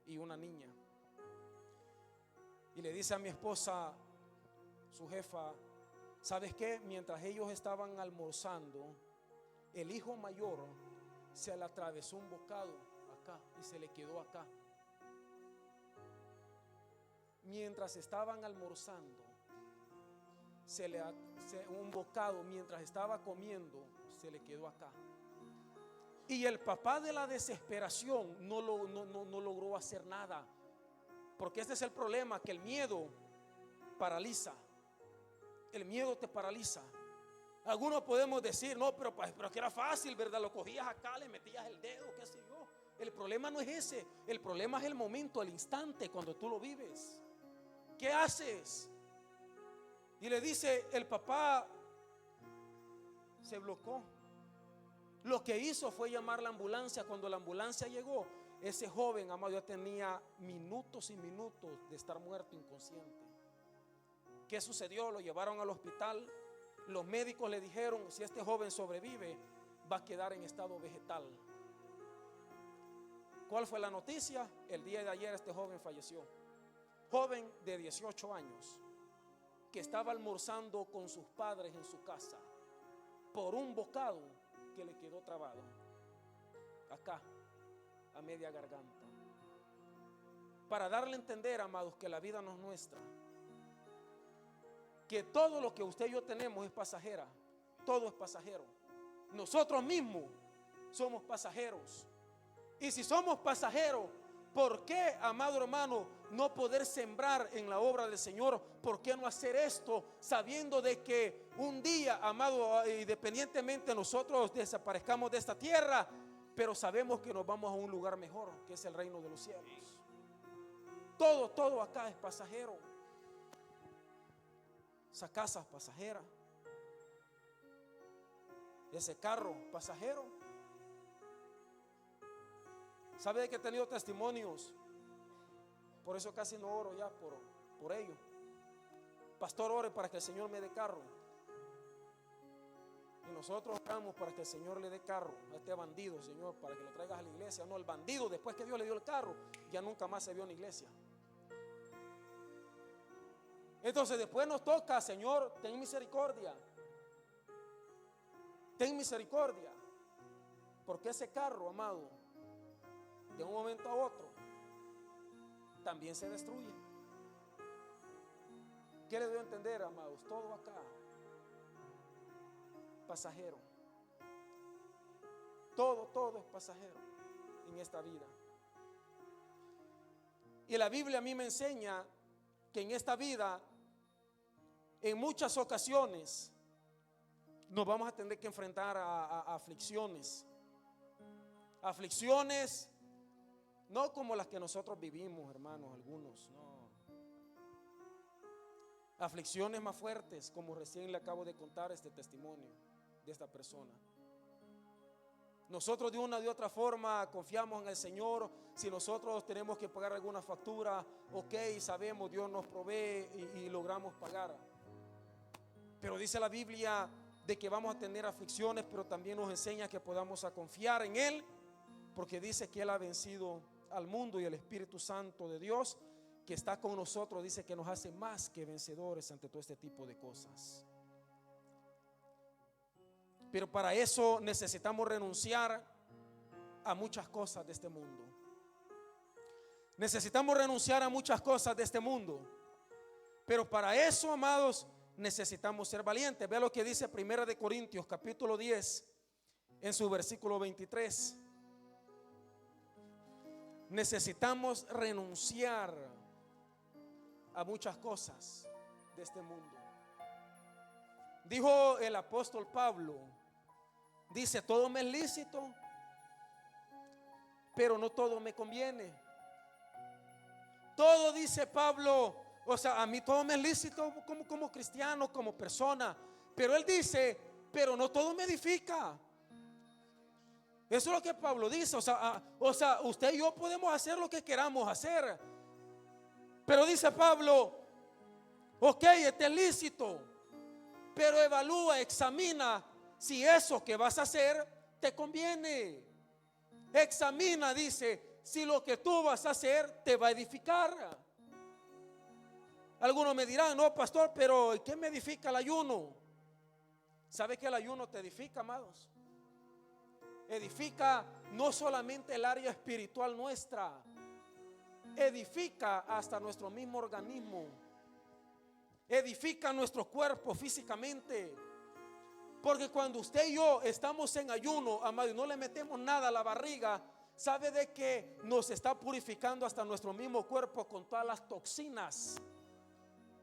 y una niña. Y le dice a mi esposa, su jefa, ¿sabes qué? Mientras ellos estaban almorzando, el hijo mayor se le atravesó un bocado acá y se le quedó acá. mientras estaban almorzando, un bocado mientras estaba comiendo, se le quedó acá. Y el papá de la desesperación no logró hacer nada. Porque este es el problema, que el miedo paraliza. El miedo te paraliza. Algunos podemos decir, no, pero que era fácil, ¿verdad? Lo cogías acá, le metías el dedo, qué sé yo. El problema no es ese. El problema es el momento, el instante, cuando tú lo vives. ¿Qué haces? Y le dice, el papá se bloqueó. Lo que hizo fue llamar la ambulancia. Cuando la ambulancia llegó, ese joven, amado, ya tenía minutos y minutos de estar muerto, inconsciente. ¿Qué sucedió? Lo llevaron al hospital. Los médicos le dijeron, si este joven sobrevive, va a quedar en estado vegetal. ¿Cuál fue la noticia? El día de ayer este joven falleció. Joven de 18 años que estaba almorzando con sus padres en su casa por un bocado que le quedó trabado acá, a media garganta. Para darle a entender, amados, que la vida no es nuestra, que todo lo que usted y yo tenemos es pasajera. Todo es pasajero. Nosotros mismos somos pasajeros. Y si somos pasajeros, ¿por qué, amado hermano, no poder sembrar en la obra del Señor? ¿Por qué no hacer esto sabiendo de que un día, amado, independientemente nosotros desaparezcamos de esta tierra, pero sabemos que nos vamos a un lugar mejor, que es el reino de los cielos? Todo acá es pasajero. Esa casa es pasajera. Ese carro pasajero. ¿Sabe de que he tenido testimonios? Por eso casi no oro ya por ello. Pastor, ore para que el Señor me dé carro. Y nosotros oramos para que el Señor le dé carro a este bandido, Señor, para que lo traigas a la iglesia. No, el bandido, después que Dios le dio el carro, ya nunca más se vio en la iglesia. Entonces después nos toca, Señor, ten misericordia. Ten misericordia. Porque ese carro, amado, de un momento a otro también se destruye. ¿Qué le doy a entender, amados? Todo acá pasajero. Todo es pasajero en esta vida. Y la Biblia a mí me enseña que en esta vida, en muchas ocasiones, nos vamos a tener que enfrentar a aflicciones. Aflicciones no como las que nosotros vivimos, hermanos, algunos, no. Aflicciones más fuertes, como recién le acabo de contar este testimonio de esta persona. Nosotros de una u otra forma confiamos en el Señor. Si nosotros tenemos que pagar alguna factura, ok, sabemos, Dios nos provee y logramos pagar. Pero dice la Biblia de que vamos a tener aflicciones, pero también nos enseña que podamos a confiar en Él, porque dice que Él ha vencido al mundo, y el Espíritu Santo de Dios que está con nosotros dice que nos hace más que vencedores ante todo este tipo de cosas. Pero para eso necesitamos renunciar a muchas cosas de este mundo. Necesitamos renunciar a muchas cosas de este mundo. Pero para eso, amados, necesitamos ser valientes. Vea lo que dice 1 de Corintios capítulo 10 en su versículo 23. Necesitamos renunciar a muchas cosas de este mundo. Dijo el apóstol Pablo, dice, todo me es lícito, pero no todo me conviene. Todo, dice Pablo, o sea, a mí todo me es lícito como cristiano, como persona, pero él dice, pero no todo me edifica. Eso es lo que Pablo dice. O sea, usted y yo podemos hacer lo que queramos hacer, pero dice Pablo, ok, este es lícito, pero evalúa, examina si eso que vas a hacer te conviene. Examina, dice, si lo que tú vas a hacer te va a edificar. Algunos me dirán, no, pastor, pero ¿qué me edifica el ayuno? ¿Sabe que el ayuno te edifica, amados? Edifica no solamente el área espiritual nuestra, edifica hasta nuestro mismo organismo, edifica nuestro cuerpo físicamente. Porque cuando usted y yo estamos en ayuno, amado, y no le metemos nada a la barriga, ¿sabe de que nos está purificando hasta nuestro mismo cuerpo con todas las toxinas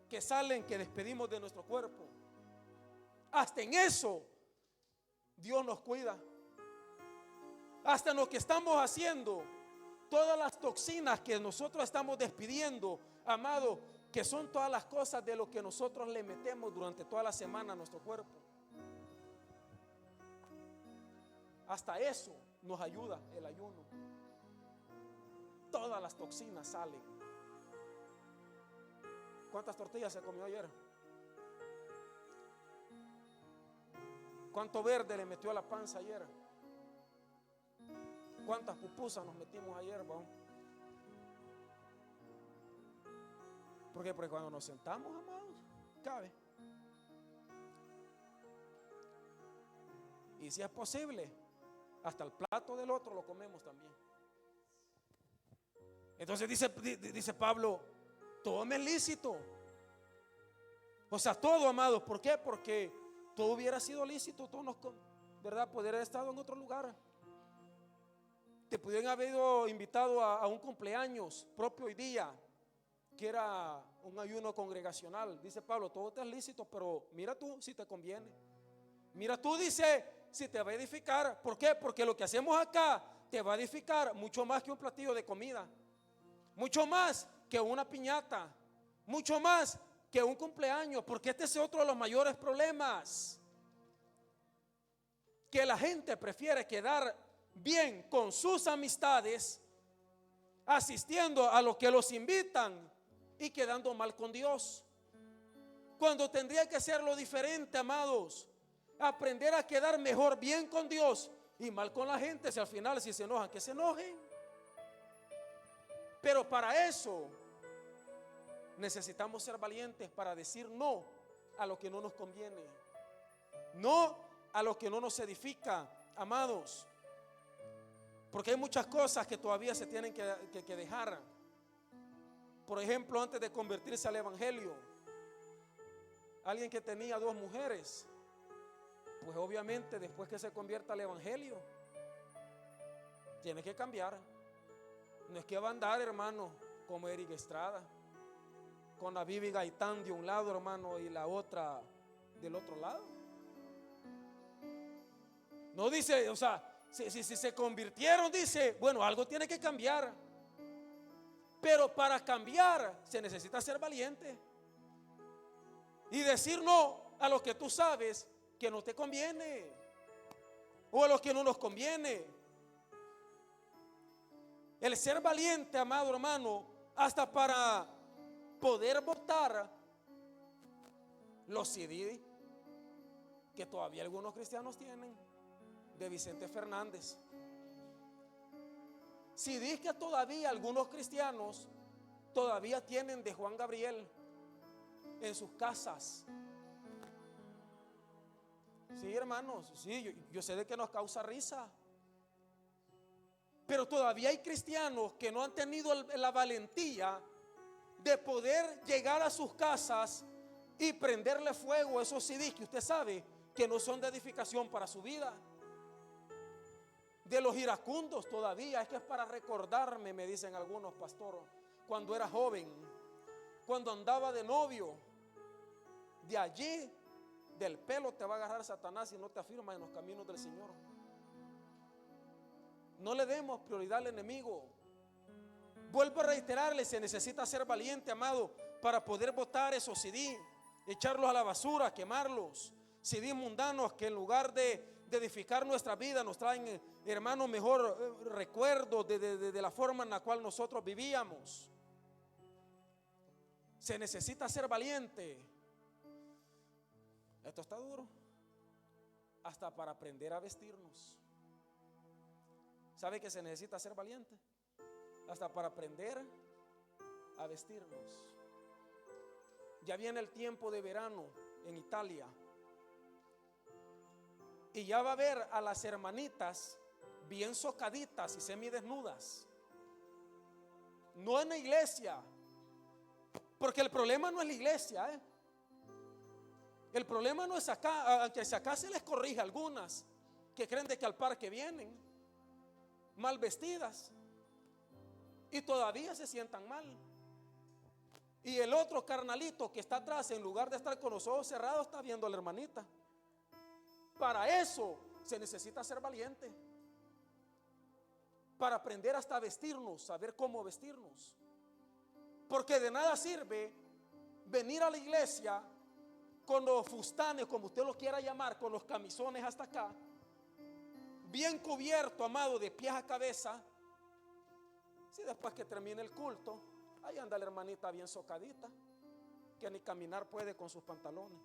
que salen, que despedimos de nuestro cuerpo? Hasta en eso Dios nos cuida. Hasta en lo que estamos haciendo, todas las toxinas que nosotros estamos despidiendo, amado, que son todas las cosas de lo que nosotros le metemos durante toda la semana a nuestro cuerpo. Hasta eso nos ayuda el ayuno. Todas las toxinas salen. ¿Cuántas tortillas se comió ayer? ¿Cuánto verde le metió a la panza ayer? ¿Cuántas pupusas nos metimos ayer, bon? Porque cuando nos sentamos, amados, cabe. Y si es posible, hasta el plato del otro lo comemos también. Entonces dice Pablo, todo me es lícito. O sea, todo, amados. ¿Por qué? Porque todo hubiera sido lícito, todos nos, ¿verdad? Poder haber estado en otro lugar. Te pudieran haber invitado a un cumpleaños propio hoy día, que era un ayuno congregacional. Dice Pablo, todo te es lícito, pero mira tú si te conviene. Mira tú, dice, si te va a edificar. ¿Por qué? Porque lo que hacemos acá te va a edificar mucho más que un platillo de comida, mucho más que una piñata, mucho más que un cumpleaños. Porque este es otro de los mayores problemas, que la gente prefiere quedar bien con sus amistades, asistiendo a lo que los invitan y quedando mal con Dios, cuando tendría que ser lo diferente, amados. Aprender a quedar mejor bien con Dios y mal con la gente. Si al final, si se enojan, que se enojen. Pero para eso necesitamos ser valientes para decir no a lo que no nos conviene, no a lo que no nos edifica, amados. Porque hay muchas cosas que todavía se tienen que dejar. Por ejemplo, antes de convertirse al evangelio, alguien que tenía 2 mujeres, pues obviamente después que se convierta al evangelio, tiene que cambiar. No es que va a andar, hermano, como Eric Estrada, con la Bibi Gaitán de un lado, hermano, y la otra del otro lado. No dice, o sea, si se convirtieron, dice, bueno, algo tiene que cambiar. Pero para cambiar se necesita ser valiente y decir no a lo que tú sabes que no te conviene, o a lo que no nos conviene. El ser valiente, amado hermano, hasta para poder votar los CD que todavía algunos cristianos tienen de Vicente Fernández. CDs que todavía algunos cristianos todavía tienen de Juan Gabriel en sus casas. Sí, hermanos, sí, yo sé de que nos causa risa, pero todavía hay cristianos que no han tenido la valentía de poder llegar a sus casas y prenderle fuego a esos CDs que usted sabe que no son de edificación para su vida. De los iracundos todavía, es que es para recordarme, me dicen algunos pastores, cuando era joven, cuando andaba de novio. De allí, del pelo te va a agarrar Satanás si no te afirmas en los caminos del Señor. No le demos prioridad al enemigo. Vuelvo a reiterarle, se necesita ser valiente, amado, para poder botar esos CD, echarlos a la basura, quemarlos. CD mundanos que en lugar de edificar nuestra vida nos traen, hermanos, mejor recuerdos de la forma en la cual nosotros vivíamos. Se necesita ser valiente. Esto está duro, hasta para aprender a vestirnos. ¿Sabe que se necesita ser valiente? Hasta para aprender a vestirnos. Ya viene el tiempo de verano en Italia, y ya va a ver a las hermanitas bien socaditas y semidesnudas. no en la iglesia, porque el problema no es la iglesia, ¿eh? El problema no es acá, aunque acá se les corrige a algunas que creen de que al parque vienen mal vestidas y todavía se sientan mal. Y el otro carnalito que está atrás, en lugar de estar con los ojos cerrados, está viendo a la hermanita. Para eso se necesita ser valiente, para aprender hasta vestirnos, saber cómo vestirnos. Porque de nada sirve venir a la iglesia con los fustanes, como usted lo quiera llamar, con los camisones hasta acá, bien cubierto, amado, de pies a cabeza. Si después que termine el culto, ahí anda la hermanita bien socadita, que ni caminar puede con sus pantalones.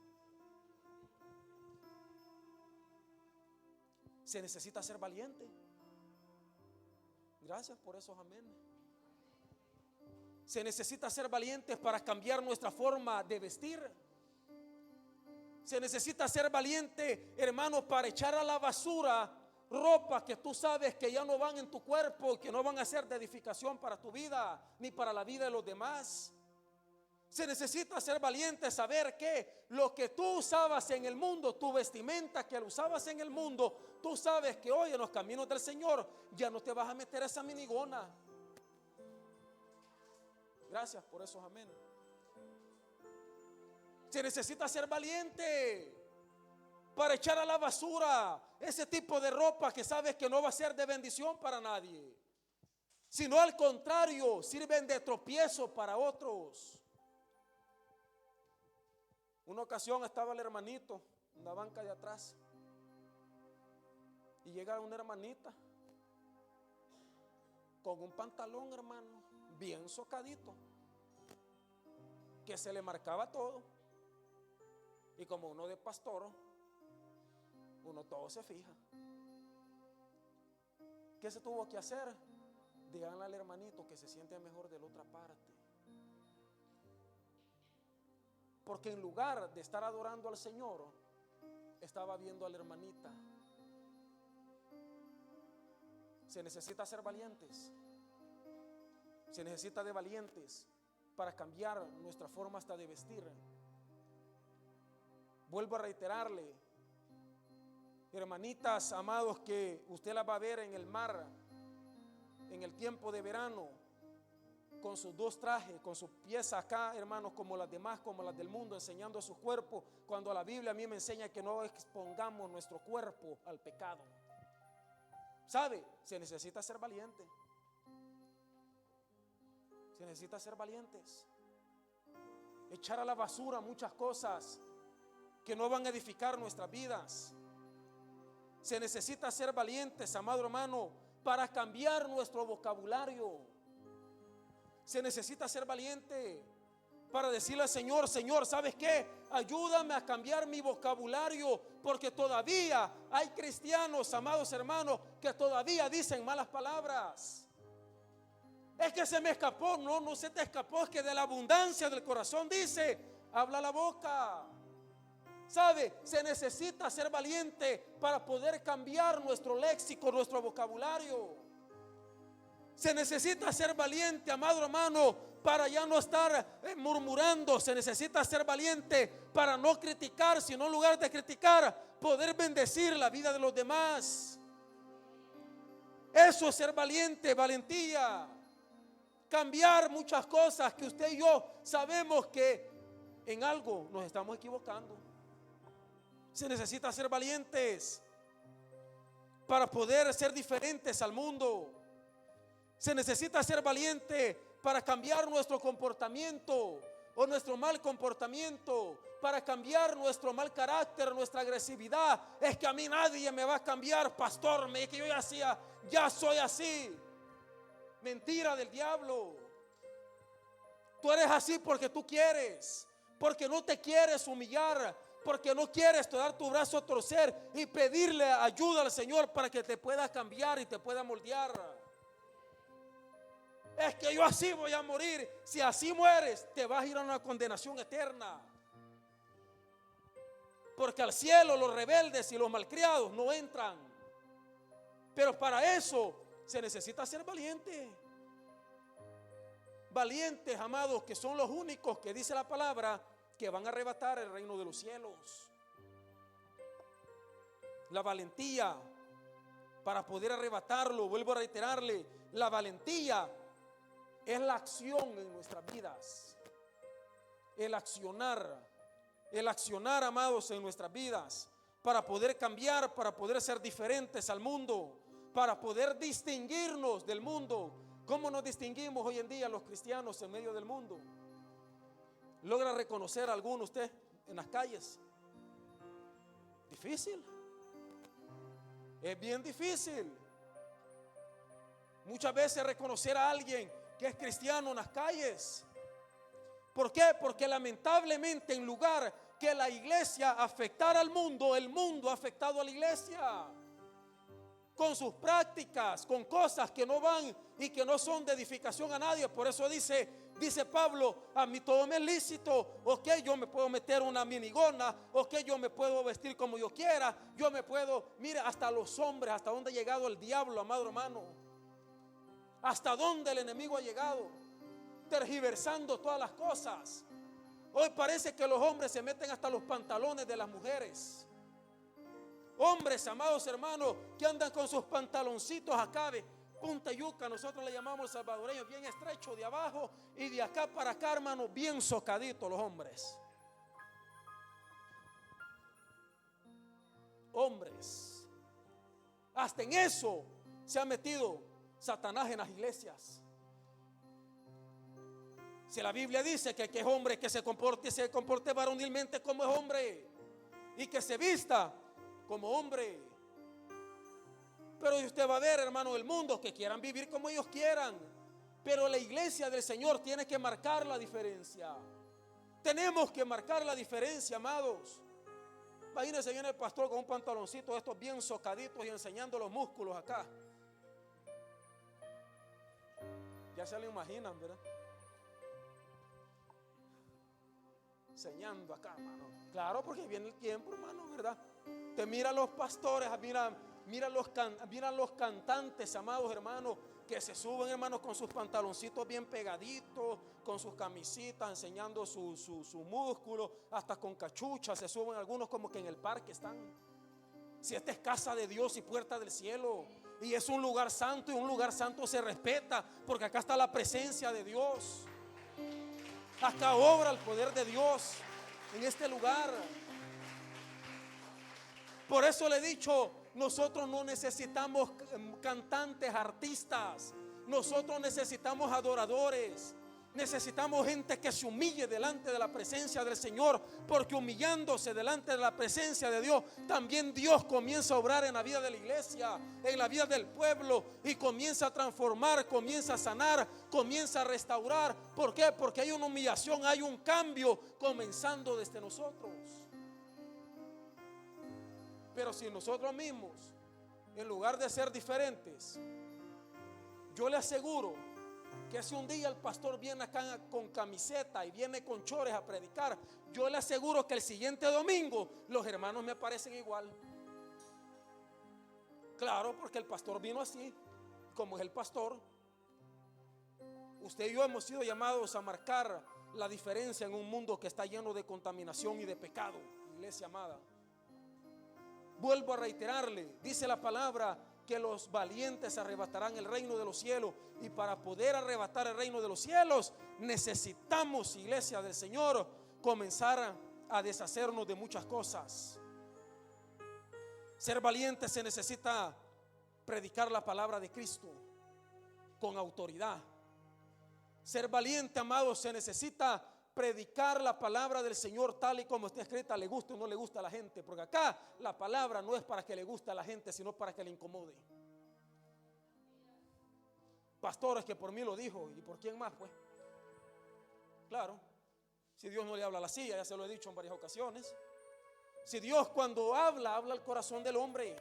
Se necesita ser valiente. Gracias por esos amenes. Se necesita ser valientes para cambiar nuestra forma de vestir. Se necesita ser valiente, hermano, para echar a la basura ropa que tú sabes que ya no van en tu cuerpo, que no van a ser de edificación para tu vida ni para la vida de los demás. Se necesita ser valiente, saber que lo que tú usabas en el mundo, tu vestimenta que lo usabas en el mundo, tú sabes que hoy en los caminos del Señor ya no te vas a meter esa minigona. Gracias por esos amén. Se necesita ser valiente para echar a la basura ese tipo de ropa que sabes que no va a ser de bendición para nadie, sino al contrario, sirven de tropiezo para otros. Una ocasión estaba el hermanito en la banca de atrás y llega una hermanita con un pantalón, hermano, bien socadito, que se le marcaba todo. Y como uno de pastor, uno todo se fija. ¿Qué se tuvo que hacer? Díganle al hermanito que se siente mejor de la otra parte. Porque en lugar de estar adorando al Señor, estaba viendo a la hermanita. Se necesita ser valientes. Se necesita de valientes para cambiar nuestra forma hasta de vestir. Vuelvo a reiterarle, hermanitas, amados, que usted las va a ver en el mar en el tiempo de verano con sus dos trajes, con sus piezas acá, hermanos, como las demás, como las del mundo, enseñando su cuerpo, cuando la Biblia a mí me enseña que no expongamos nuestro cuerpo al pecado. ¿Sabe? Se necesita ser valiente. Se necesita ser valientes. Echar a la basura muchas cosas que no van a edificar nuestras vidas. Se necesita ser valientes, amado hermano, para cambiar nuestro vocabulario. Se necesita ser valiente para decirle al Señor: Señor, ¿sabes qué? Ayúdame a cambiar mi vocabulario, porque todavía hay cristianos, amados hermanos, que todavía dicen malas palabras. Es que se me escapó. No se te escapó, es que de la abundancia del corazón, dice, habla la boca. ¿Sabe? Se necesita ser valiente para poder cambiar nuestro léxico, nuestro vocabulario. Se necesita ser valiente, amado hermano, para ya no estar murmurando. Se necesita ser valiente para no criticar, sino en lugar de criticar, poder bendecir la vida de los demás. Eso es ser valiente, valentía. Cambiar muchas cosas que usted y yo sabemos que en algo nos estamos equivocando. Se necesita ser valientes para poder ser diferentes al mundo. Se necesita ser valiente para cambiar nuestro comportamiento o nuestro mal comportamiento, para cambiar nuestro mal carácter, nuestra agresividad. Es que a mí nadie me va a cambiar, pastor, me que yo ya soy así. Mentira del diablo. Tú eres así porque tú quieres, porque no te quieres humillar, porque no quieres dar tu brazo a torcer y pedirle ayuda al Señor para que te pueda cambiar y te pueda moldear. Es que yo así voy a morir. Si así mueres, te vas a ir a una condenación eterna. Porque al cielo los rebeldes y los malcriados no entran. Pero para eso se necesita ser valiente. valientes, amados, que son los únicos que dice la palabra que van a arrebatar el reino de los cielos. La valentía para poder arrebatarlo, vuelvo a reiterarle, la valentía es la acción en nuestras vidas. El accionar, amados, en nuestras vidas, para poder cambiar, para poder ser diferentes al mundo, para poder distinguirnos del mundo. ¿Cómo nos distinguimos hoy en día los cristianos en medio del mundo? ¿Logra reconocer a alguno usted en las calles? Difícil. Es bien difícil. Muchas veces reconocer a alguien que es cristiano en las calles. ¿Por qué? Porque lamentablemente, en lugar que la iglesia afectara al mundo, el mundo ha afectado a la iglesia con sus prácticas, con cosas que no van y que no son de edificación a nadie. Por eso dice Pablo: a mí todo me es lícito. Ok, yo me puedo meter una minigona, ok, yo me puedo vestir como yo quiera, yo me puedo, mire, hasta los hombres, hasta dónde ha llegado el diablo, amado hermano, hasta dónde el enemigo ha llegado, tergiversando todas las cosas. Hoy parece que los hombres se meten hasta los pantalones de las mujeres. Hombres, amados hermanos, que andan con sus pantaloncitos acá de punta yuca, nosotros le llamamos salvadoreños, bien estrecho de abajo y de acá para acá, hermanos, bien socaditos los hombres. Hombres, hasta en eso se ha metido Satanás en las iglesias. Si la Biblia dice que es hombre que se comporte varonilmente como es hombre y que se vista como hombre. Pero usted va a ver, hermano, el mundo que quieran vivir como ellos quieran, pero la iglesia del Señor tiene que marcar la diferencia. Tenemos que marcar la diferencia, amados. Imagínense, viene el pastor con un pantaloncito de estos bien socaditos y enseñando los músculos acá. Ya se lo imaginan, ¿verdad? Enseñando acá, hermano. Claro, porque viene el tiempo, hermano, ¿verdad? Te mira los pastores, mira los cantantes, amados hermanos, que se suben, hermanos, con sus pantaloncitos bien pegaditos, con sus camisitas, enseñando su músculo, hasta con cachucha. Se suben algunos como que en el parque están. Si esta es casa de Dios y puerta del cielo, y es un lugar santo, y un lugar santo se respeta, porque acá está la presencia de Dios. Acá obra el poder de Dios en este lugar. Por eso le he dicho, nosotros no necesitamos cantantes, artistas. Nosotros necesitamos adoradores. Necesitamos gente que se humille delante de la presencia del Señor, porque humillándose delante de la presencia de Dios, también Dios comienza a obrar en la vida de la iglesia, en la vida del pueblo, y comienza a transformar, comienza a sanar, comienza a restaurar. ¿Por qué? Porque hay una humillación, hay un cambio comenzando desde nosotros. Pero si nosotros mismos, en lugar de ser diferentes, yo le aseguro que si un día el pastor viene acá con camiseta y viene con chores a predicar, yo le aseguro que el siguiente domingo los hermanos me parecen igual. Claro, porque el pastor vino así, como es el pastor. Usted y yo hemos sido llamados a marcar la diferencia en un mundo que está lleno de contaminación y de pecado, iglesia amada. Vuelvo a reiterarle, dice la palabra que los valientes arrebatarán el reino de los cielos, y para poder arrebatar el reino de los cielos necesitamos, iglesia del Señor, comenzar a deshacernos de muchas cosas. Ser valiente se necesita predicar la palabra de Cristo con autoridad. Ser valiente, amados, se necesita predicar la palabra del Señor tal y como está escrita, le gusta o no le gusta a la gente, porque acá la palabra no es para que le guste a la gente, sino para que le incomode. Pastores que por mí lo dijo, ¿y por quién más pues? Claro, si Dios no le habla a la silla, ya se lo he dicho en varias ocasiones. Si Dios cuando habla al corazón del hombre,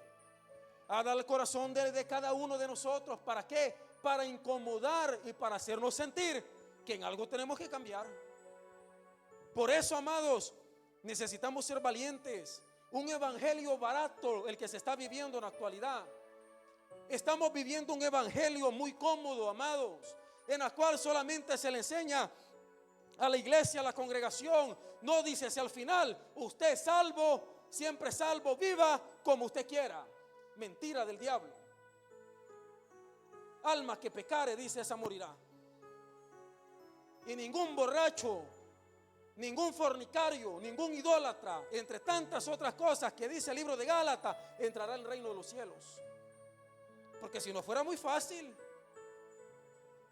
habla al corazón de cada uno de nosotros. ¿Para qué? Para incomodar y para hacernos sentir que en algo tenemos que cambiar. Por eso, amados, necesitamos ser valientes. Un evangelio barato, el que se está viviendo en la actualidad. Estamos viviendo un evangelio muy cómodo, amados. en la cual solamente se le enseña a la iglesia, a la congregación. No dice si al final usted es salvo, siempre salvo, viva como usted quiera. Mentira del diablo. Alma que pecare, dice, esa morirá. Y ningún borracho, ningún fornicario, ningún idólatra, entre tantas otras cosas que dice el libro de Gálatas, entrará al reino de los cielos. Porque si no fuera muy fácil,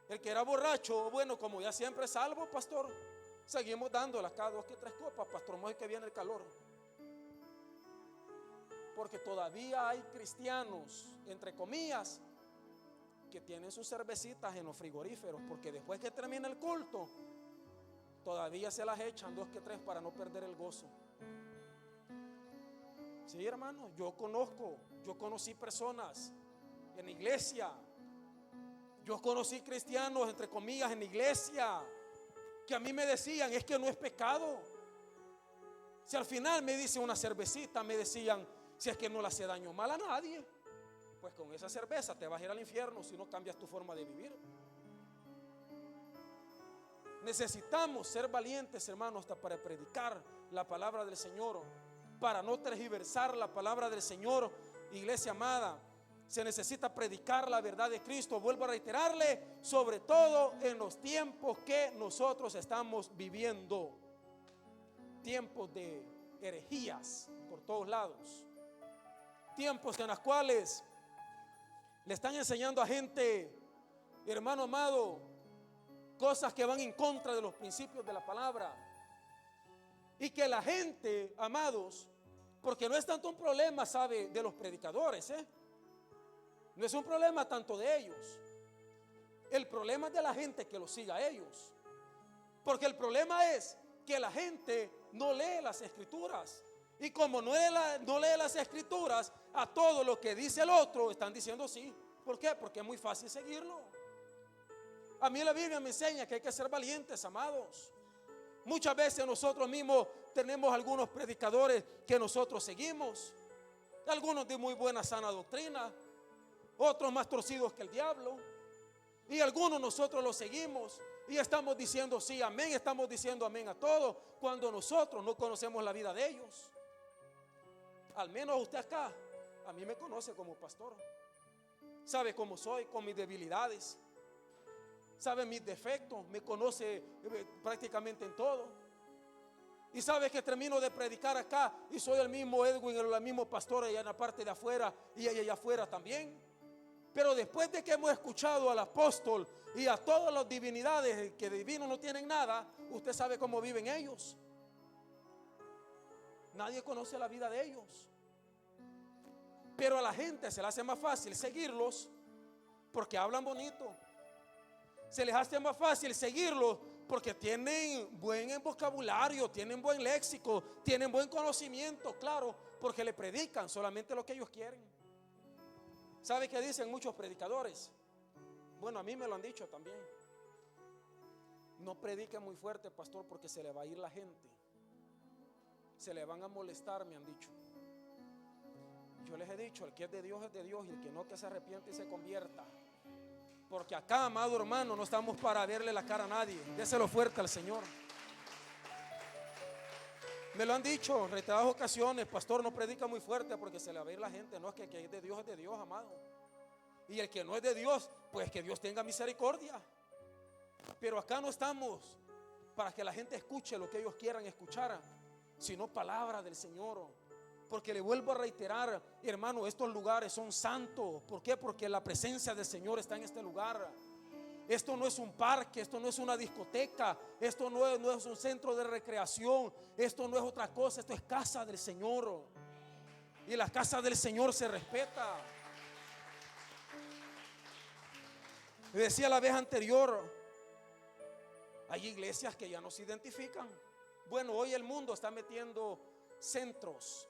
el que era borracho, bueno, como ya siempre es salvo, pastor, seguimos dándole cada 2 que 3 copas, pastor, no es que viene el calor. Porque todavía hay cristianos, entre comillas, que tienen sus cervecitas en los frigoríferos, porque después que termina el culto, todavía se las echan 2 que 3 para no perder el gozo. Sí, hermano, yo conocí personas en la iglesia, yo conocí cristianos, entre comillas, en la iglesia, que a mí me decían, es que no es pecado. Si al final me dice una cervecita, me decían, si es que no le hace daño mal a nadie, pues con esa cerveza te vas a ir al infierno si no cambias tu forma de vivir. Necesitamos ser valientes, hermanos, hasta para predicar la palabra del Señor, para no tergiversar la palabra del Señor. Iglesia amada, se necesita predicar la verdad de Cristo. Vuelvo a reiterarle, sobre todo en los tiempos que nosotros estamos viviendo, tiempos de herejías por todos lados, tiempos en los cuales le están enseñando a gente, hermano amado, cosas que van en contra de los principios de la palabra. Y que la gente, amados, porque no es tanto un problema, sabe, de los predicadores, no es un problema tanto de ellos. El problema es de la gente que los siga a ellos. Porque el problema es que la gente no lee las escrituras. Y como no lee las escrituras, a todo lo que dice el otro están diciendo sí. ¿Por qué? Porque es muy fácil seguirlo. A mí la Biblia me enseña que hay que ser valientes, amados. Muchas veces nosotros mismos tenemos algunos predicadores que nosotros seguimos, algunos de muy buena sana doctrina, otros más torcidos que el diablo, y algunos nosotros los seguimos y estamos diciendo sí, amén, estamos diciendo amén a todo, cuando nosotros no conocemos la vida de ellos. Al menos usted acá, a mí me conoce como pastor, sabe cómo soy, con mis debilidades, sabe mis defectos, me conoce prácticamente en todo. Y sabe que termino de predicar acá y soy el mismo Edwin, el mismo pastor allá en la parte de afuera y allá afuera también. Pero después de que hemos escuchado al apóstol y a todas las divinidades que de divino no tienen nada, usted sabe cómo viven ellos. Nadie conoce la vida de ellos. Pero a la gente se le hace más fácil seguirlos porque hablan bonito. Se les hace más fácil seguirlos porque tienen buen vocabulario, tienen buen léxico, tienen buen conocimiento, claro, porque le predican solamente lo que ellos quieren. ¿Sabe qué dicen muchos predicadores? Bueno, a mí me lo han dicho también. No predique muy fuerte, pastor, porque se le va a ir la gente. Se le van a molestar, me han dicho. Yo les he dicho, el que es de Dios y el que no, que se arrepiente y se convierta. Porque acá, amado hermano, no estamos para verle la cara a nadie. Déselo fuerte al Señor. Me lo han dicho en reiteradas ocasiones, pastor, no predica muy fuerte porque se le va a ir la gente. No, es que el que es de Dios, amado. Y el que no es de Dios, pues que Dios tenga misericordia. Pero acá no estamos para que la gente escuche lo que ellos quieran escuchar, sino palabra del Señor. Porque le vuelvo a reiterar, hermano, estos lugares son santos. ¿Por qué? Porque la presencia del Señor está en este lugar. Esto no es un parque, esto no es una discoteca, esto no es un centro de recreación, esto no es otra cosa, esto es casa del Señor. Y la casa del Señor se respeta. Le decía la vez anterior, hay iglesias que ya no se identifican. Bueno, hoy el mundo está metiendo centros,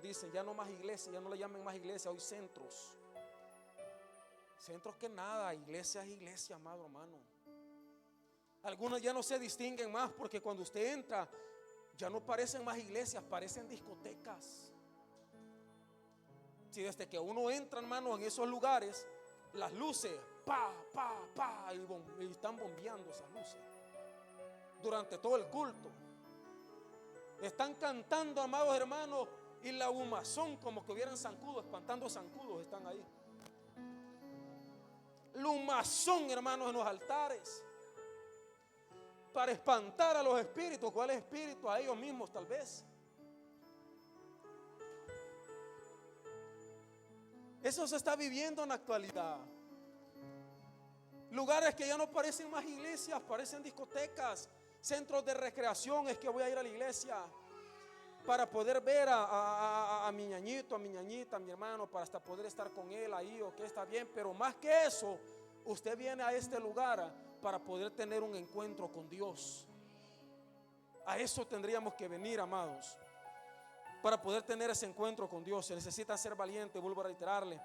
dicen, ya no más iglesias, ya no le llamen más iglesias, hoy centros. Centros que nada, iglesia es iglesia, amado hermano. Algunas ya no se distinguen más porque cuando usted entra, ya no parecen más iglesias, parecen discotecas. Si desde que uno entra, hermano, en esos lugares, las luces, pa, pa, pa, y están bombeando esas luces durante todo el culto. Están cantando, amados hermanos, y la humazón como que hubieran zancudos, espantando zancudos, están ahí. La humazón, hermanos, en los altares, para espantar a los espíritus. ¿Cuáles espíritus? A ellos mismos tal vez. Eso se está viviendo en la actualidad. Lugares que ya no parecen más iglesias, parecen discotecas, centros de recreación. Es que voy a ir a la iglesia para poder ver a mi ñañito, a mi ñañita, a mi hermano, para hasta poder estar con él ahí, o que está bien. Pero más que eso, usted viene a este lugar para poder tener un encuentro con Dios. A eso tendríamos que venir, amados, para poder tener ese encuentro con Dios. Se necesita ser valiente, vuelvo a reiterarle,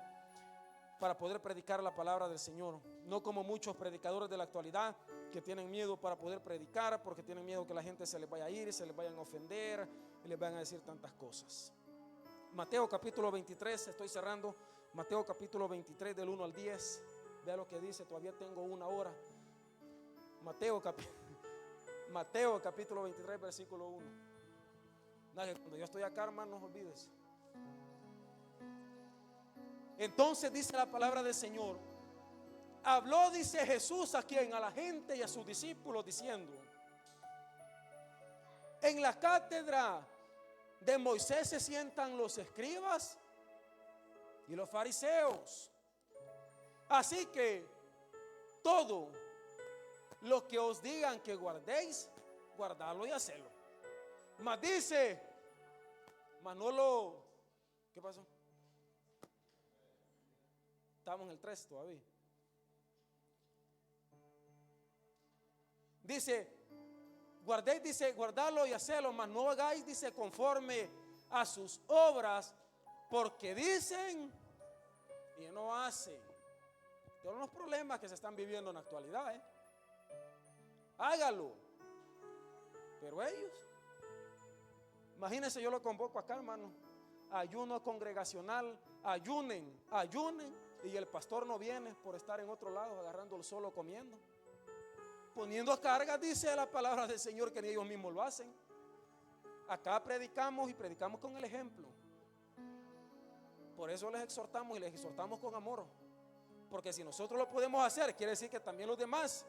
para poder predicar la palabra del Señor. No como muchos predicadores de la actualidad que tienen miedo para poder predicar, porque tienen miedo que la gente se les vaya a ir, se les vayan a ofender y les vayan a decir tantas cosas. Mateo capítulo 23, estoy cerrando. Mateo capítulo 23 del 1 al 10. Vea lo que dice, todavía tengo una hora. Mateo capítulo 23 versículo 1. Cuando yo estoy acá, hermano, no olvides. Entonces dice la palabra del Señor: habló, dice Jesús, ¿a quién? A la gente y a sus discípulos, diciendo: en la cátedra de Moisés se sientan los escribas y los fariseos. Así que todo lo que os digan que guardéis, guardadlo y hacedlo. Mas dice Manolo, ¿qué pasó? Estamos en el 3 todavía. Dice, guardéis, dice, guardadlo y hacedlo, mas no hagáis, dice, conforme a sus obras, porque dicen y no hacen. Todos los problemas que se están viviendo en la actualidad, hágalo. Pero ellos, imagínense, yo lo convoco acá, hermano, ayuno congregacional, ayunen, y el pastor no viene por estar en otro lado agarrando el solo comiendo, poniendo cargas, dice la palabra del Señor, que ni ellos mismos lo hacen. Acá predicamos y predicamos con el ejemplo. Por eso les exhortamos y les exhortamos con amor, porque si nosotros lo podemos hacer, quiere decir que también los demás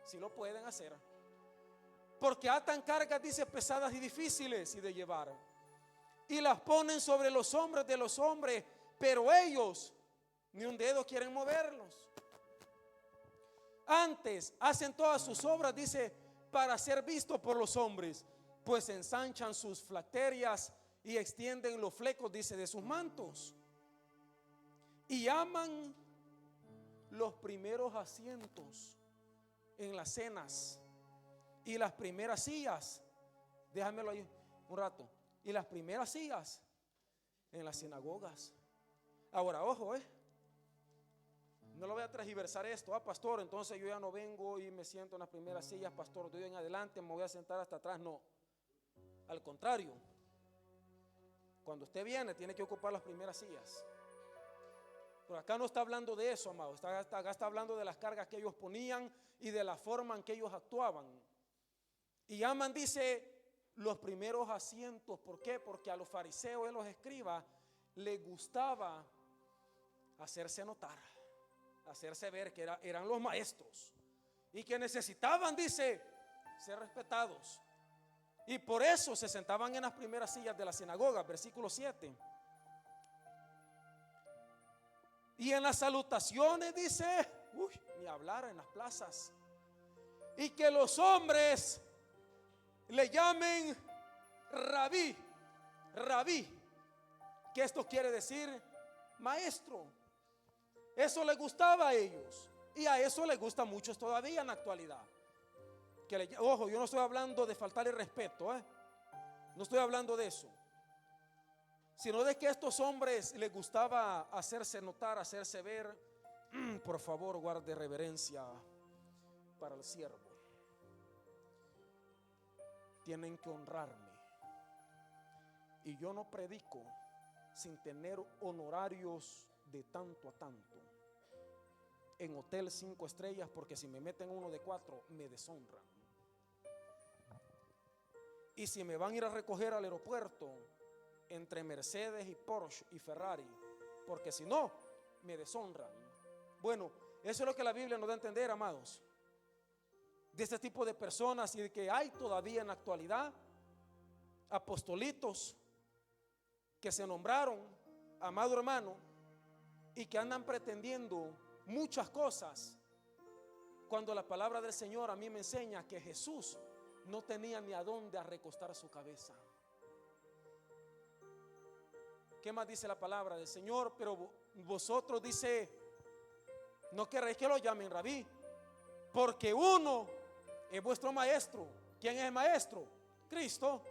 sí lo pueden hacer. Porque atan cargas, dice, pesadas y difíciles y de llevar, y las ponen sobre los hombros de los hombres, pero ellos ni un dedo quieren moverlos. Antes hacen todas sus obras, dice, para ser visto por los hombres, pues ensanchan sus flaterias y extienden los flecos, dice, de sus mantos, y aman los primeros asientos en las cenas y las primeras sillas. Déjamelo ahí un rato. Y las primeras sillas en las sinagogas. Ahora, ojo, no lo voy a transversar esto, pastor, entonces yo ya no vengo y me siento en las primeras sillas, pastor, de hoy en adelante me voy a sentar hasta atrás. No, al contrario, cuando usted viene tiene que ocupar las primeras sillas. Pero acá no está hablando de eso, amado. Acá está hablando de las cargas que ellos ponían y de la forma en que ellos actuaban. Y aman, dice, los primeros asientos. ¿Por qué? Porque a los fariseos y a los escribas les gustaba hacerse notar, hacerse ver que eran los maestros y que necesitaban, dice, ser respetados. Y por eso se sentaban en las primeras sillas de la sinagoga, versículo 7. Y en las salutaciones, dice, ni hablar en las plazas. Y que los hombres le llamen rabí, que esto quiere decir maestro. Eso les gustaba a ellos, y a eso les gusta a muchos todavía en la actualidad. Ojo, yo no estoy hablando de faltarle respeto, no estoy hablando de eso, sino de que a estos hombres les gustaba hacerse notar, hacerse ver. Por favor, guarde reverencia para el siervo. Tienen que honrarme. Y yo no predico sin tener honorarios de tanto a tanto. en hotel 5 estrellas, porque si me meten uno de 4 me deshonran. Y si me van a ir a recoger al aeropuerto, entre Mercedes y Porsche y Ferrari, porque si no, me deshonran. Bueno, eso es lo que la Biblia nos da a entender, amados, de este tipo de personas, y de que hay todavía en la actualidad apostolitos que se nombraron, amado hermano, y que andan pretendiendo muchas cosas, cuando la palabra del Señor a mí me enseña que Jesús no tenía ni a dónde a recostar su cabeza. ¿Qué más dice la palabra del Señor? Pero vosotros, dice, no queréis que lo llamen rabí, porque uno es vuestro maestro. ¿Quién es el maestro? Cristo.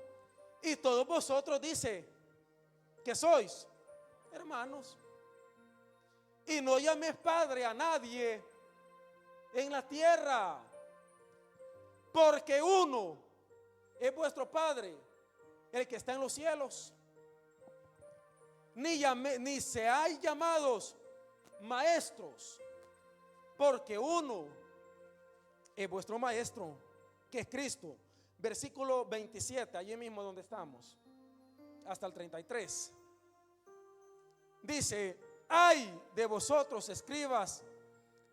Y todos vosotros, dice, que sois hermanos. Y no llames padre a nadie en la tierra, porque uno es vuestro Padre, el que está en los cielos. Ni seáis llamados maestros, porque uno es vuestro maestro, que es Cristo. Versículo 27, allí mismo donde estamos, hasta el 33. Dice: ay de vosotros, escribas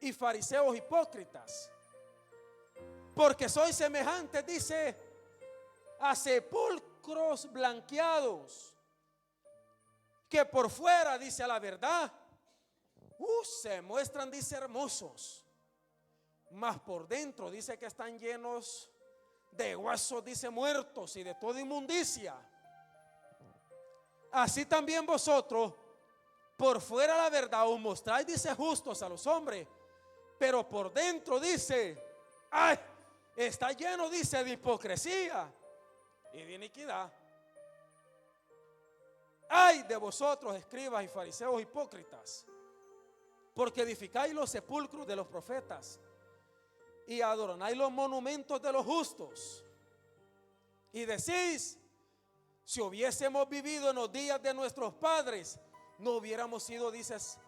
y fariseos hipócritas, porque sois semejantes, dice, a sepulcros blanqueados, que por fuera, dice, a la verdad, se muestran, dice, hermosos, mas por dentro, dice, que están llenos de huesos, dice, muertos, y de toda inmundicia. Así también vosotros, por fuera la verdad, os mostráis, dice, justos a los hombres, pero por dentro, dice, ay, está lleno, dice, de hipocresía y de iniquidad. Ay de vosotros, escribas y fariseos hipócritas, porque edificáis los sepulcros de los profetas y adornáis los monumentos de los justos, y decís: si hubiésemos vivido en los días de nuestros padres, no hubiéramos sido, dices,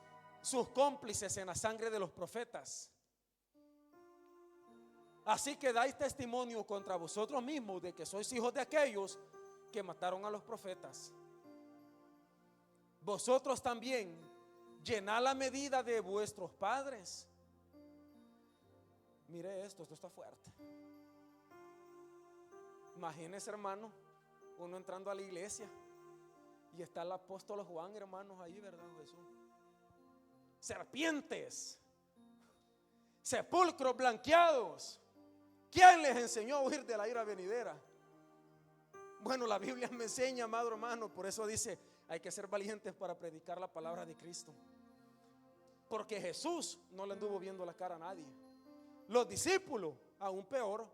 sus cómplices en la sangre de los profetas. Así que dais testimonio contra vosotros mismos de que sois hijos de aquellos que mataron a los profetas. Vosotros también llenad la medida de vuestros padres. Mire esto está fuerte. Imagínese, hermano, uno entrando a la iglesia y está el apóstol Juan, hermanos, ahí, ¿verdad, Jesús? Serpientes, sepulcros blanqueados. ¿Quién les enseñó a huir de la ira venidera? Bueno, la Biblia me enseña, amado hermano, por eso dice: hay que ser valientes para predicar la palabra de Cristo. Porque Jesús no le anduvo viendo la cara a nadie. Los discípulos, aún peor.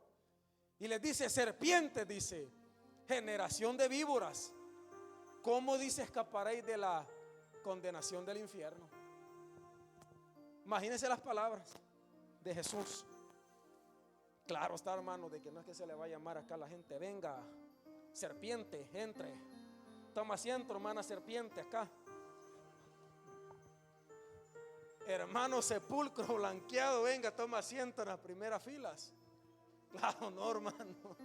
Y les dice: serpientes, dice, generación de víboras, ¿cómo, dice, escaparéis de la condenación del infierno? Imagínense las palabras de Jesús. Claro está, hermano, de que no es que se le va a llamar acá a la gente: venga, serpiente, entre, toma asiento, hermana serpiente, acá. Hermano sepulcro blanqueado, venga, toma asiento en las primeras filas. Claro, no, hermano.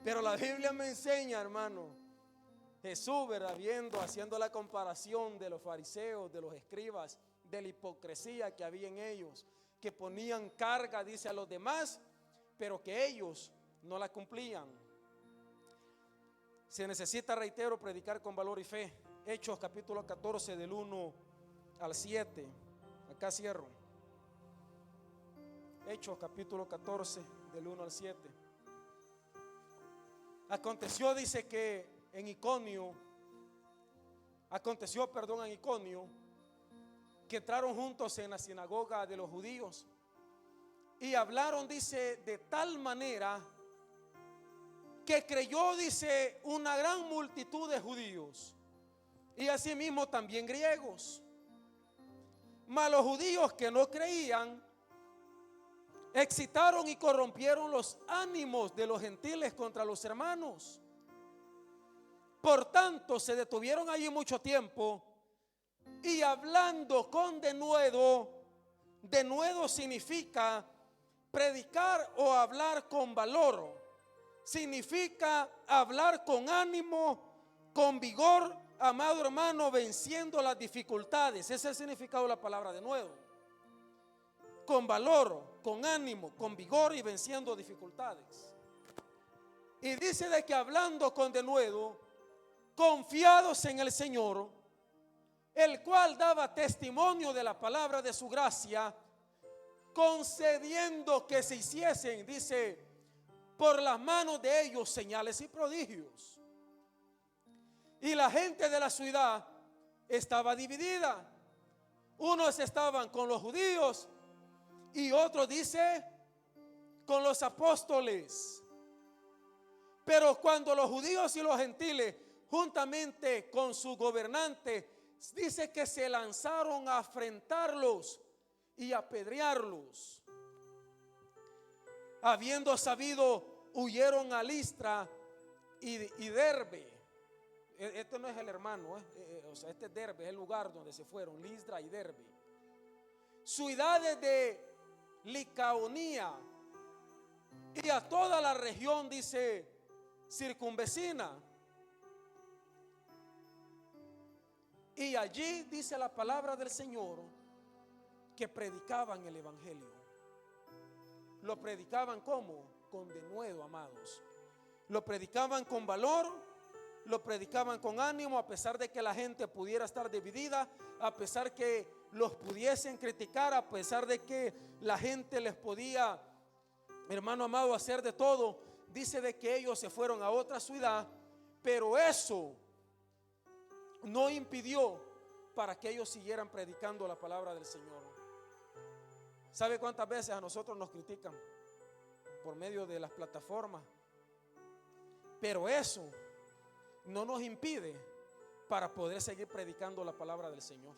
Pero la Biblia me enseña, hermano, Jesús, ¿verdad?, haciendo la comparación de los fariseos, de los escribas, de la hipocresía que había en ellos, que ponían carga, dice, a los demás, pero que ellos no la cumplían. Se necesita, reitero, predicar con valor y fe. Hechos capítulo 14 del 1 al 7. Acá cierro. Hechos capítulo 14 del 1 al 7. Aconteció, dice, que en Iconio, que entraron juntos en la sinagoga de los judíos y hablaron, dice, de tal manera que creyó, dice, una gran multitud de judíos y asimismo también griegos. Mas los judíos que no creían excitaron y corrompieron los ánimos de los gentiles contra los hermanos. Por tanto, se detuvieron allí mucho tiempo Y hablando con denuedo. Denuedo significa predicar o hablar con valor. Significa hablar con ánimo, con vigor, amado hermano, venciendo las dificultades. Ese es el significado de la palabra denuedo. Con valor, con ánimo, con vigor y venciendo dificultades. Y dice de que hablando con denuedo, confiados en el Señor, el cual daba testimonio de la palabra de su gracia, concediendo que se hiciesen, dice, por las manos de ellos señales y prodigios. Y la gente de la ciudad estaba dividida. Unos estaban con los judíos y otros, dice, con los apóstoles. Pero cuando los judíos y los gentiles, juntamente con su gobernante, dice que se lanzaron a afrentarlos y a apedrearlos. Habiendo sabido, huyeron a Listra y Derbe. Este no es el hermano, o sea, este es Derbe, es el lugar donde se fueron, Listra y Derbe. Ciudades de Licaonía y a toda la región, dice, circunvecina. Y allí dice la palabra del Señor que predicaban el evangelio. Lo predicaban ¿cómo? Con denuedo, amados. Lo predicaban con valor, lo predicaban con ánimo, a pesar de que la gente pudiera estar dividida, a pesar que los pudiesen criticar, a pesar de que la gente les podía, hermano amado, hacer de todo. Dice de que ellos se fueron a otra ciudad, pero eso no impidió para que ellos siguieran predicando la palabra del Señor. ¿Sabe cuántas veces a nosotros nos critican por medio de las plataformas? Pero eso no nos impide para poder seguir predicando la palabra del Señor.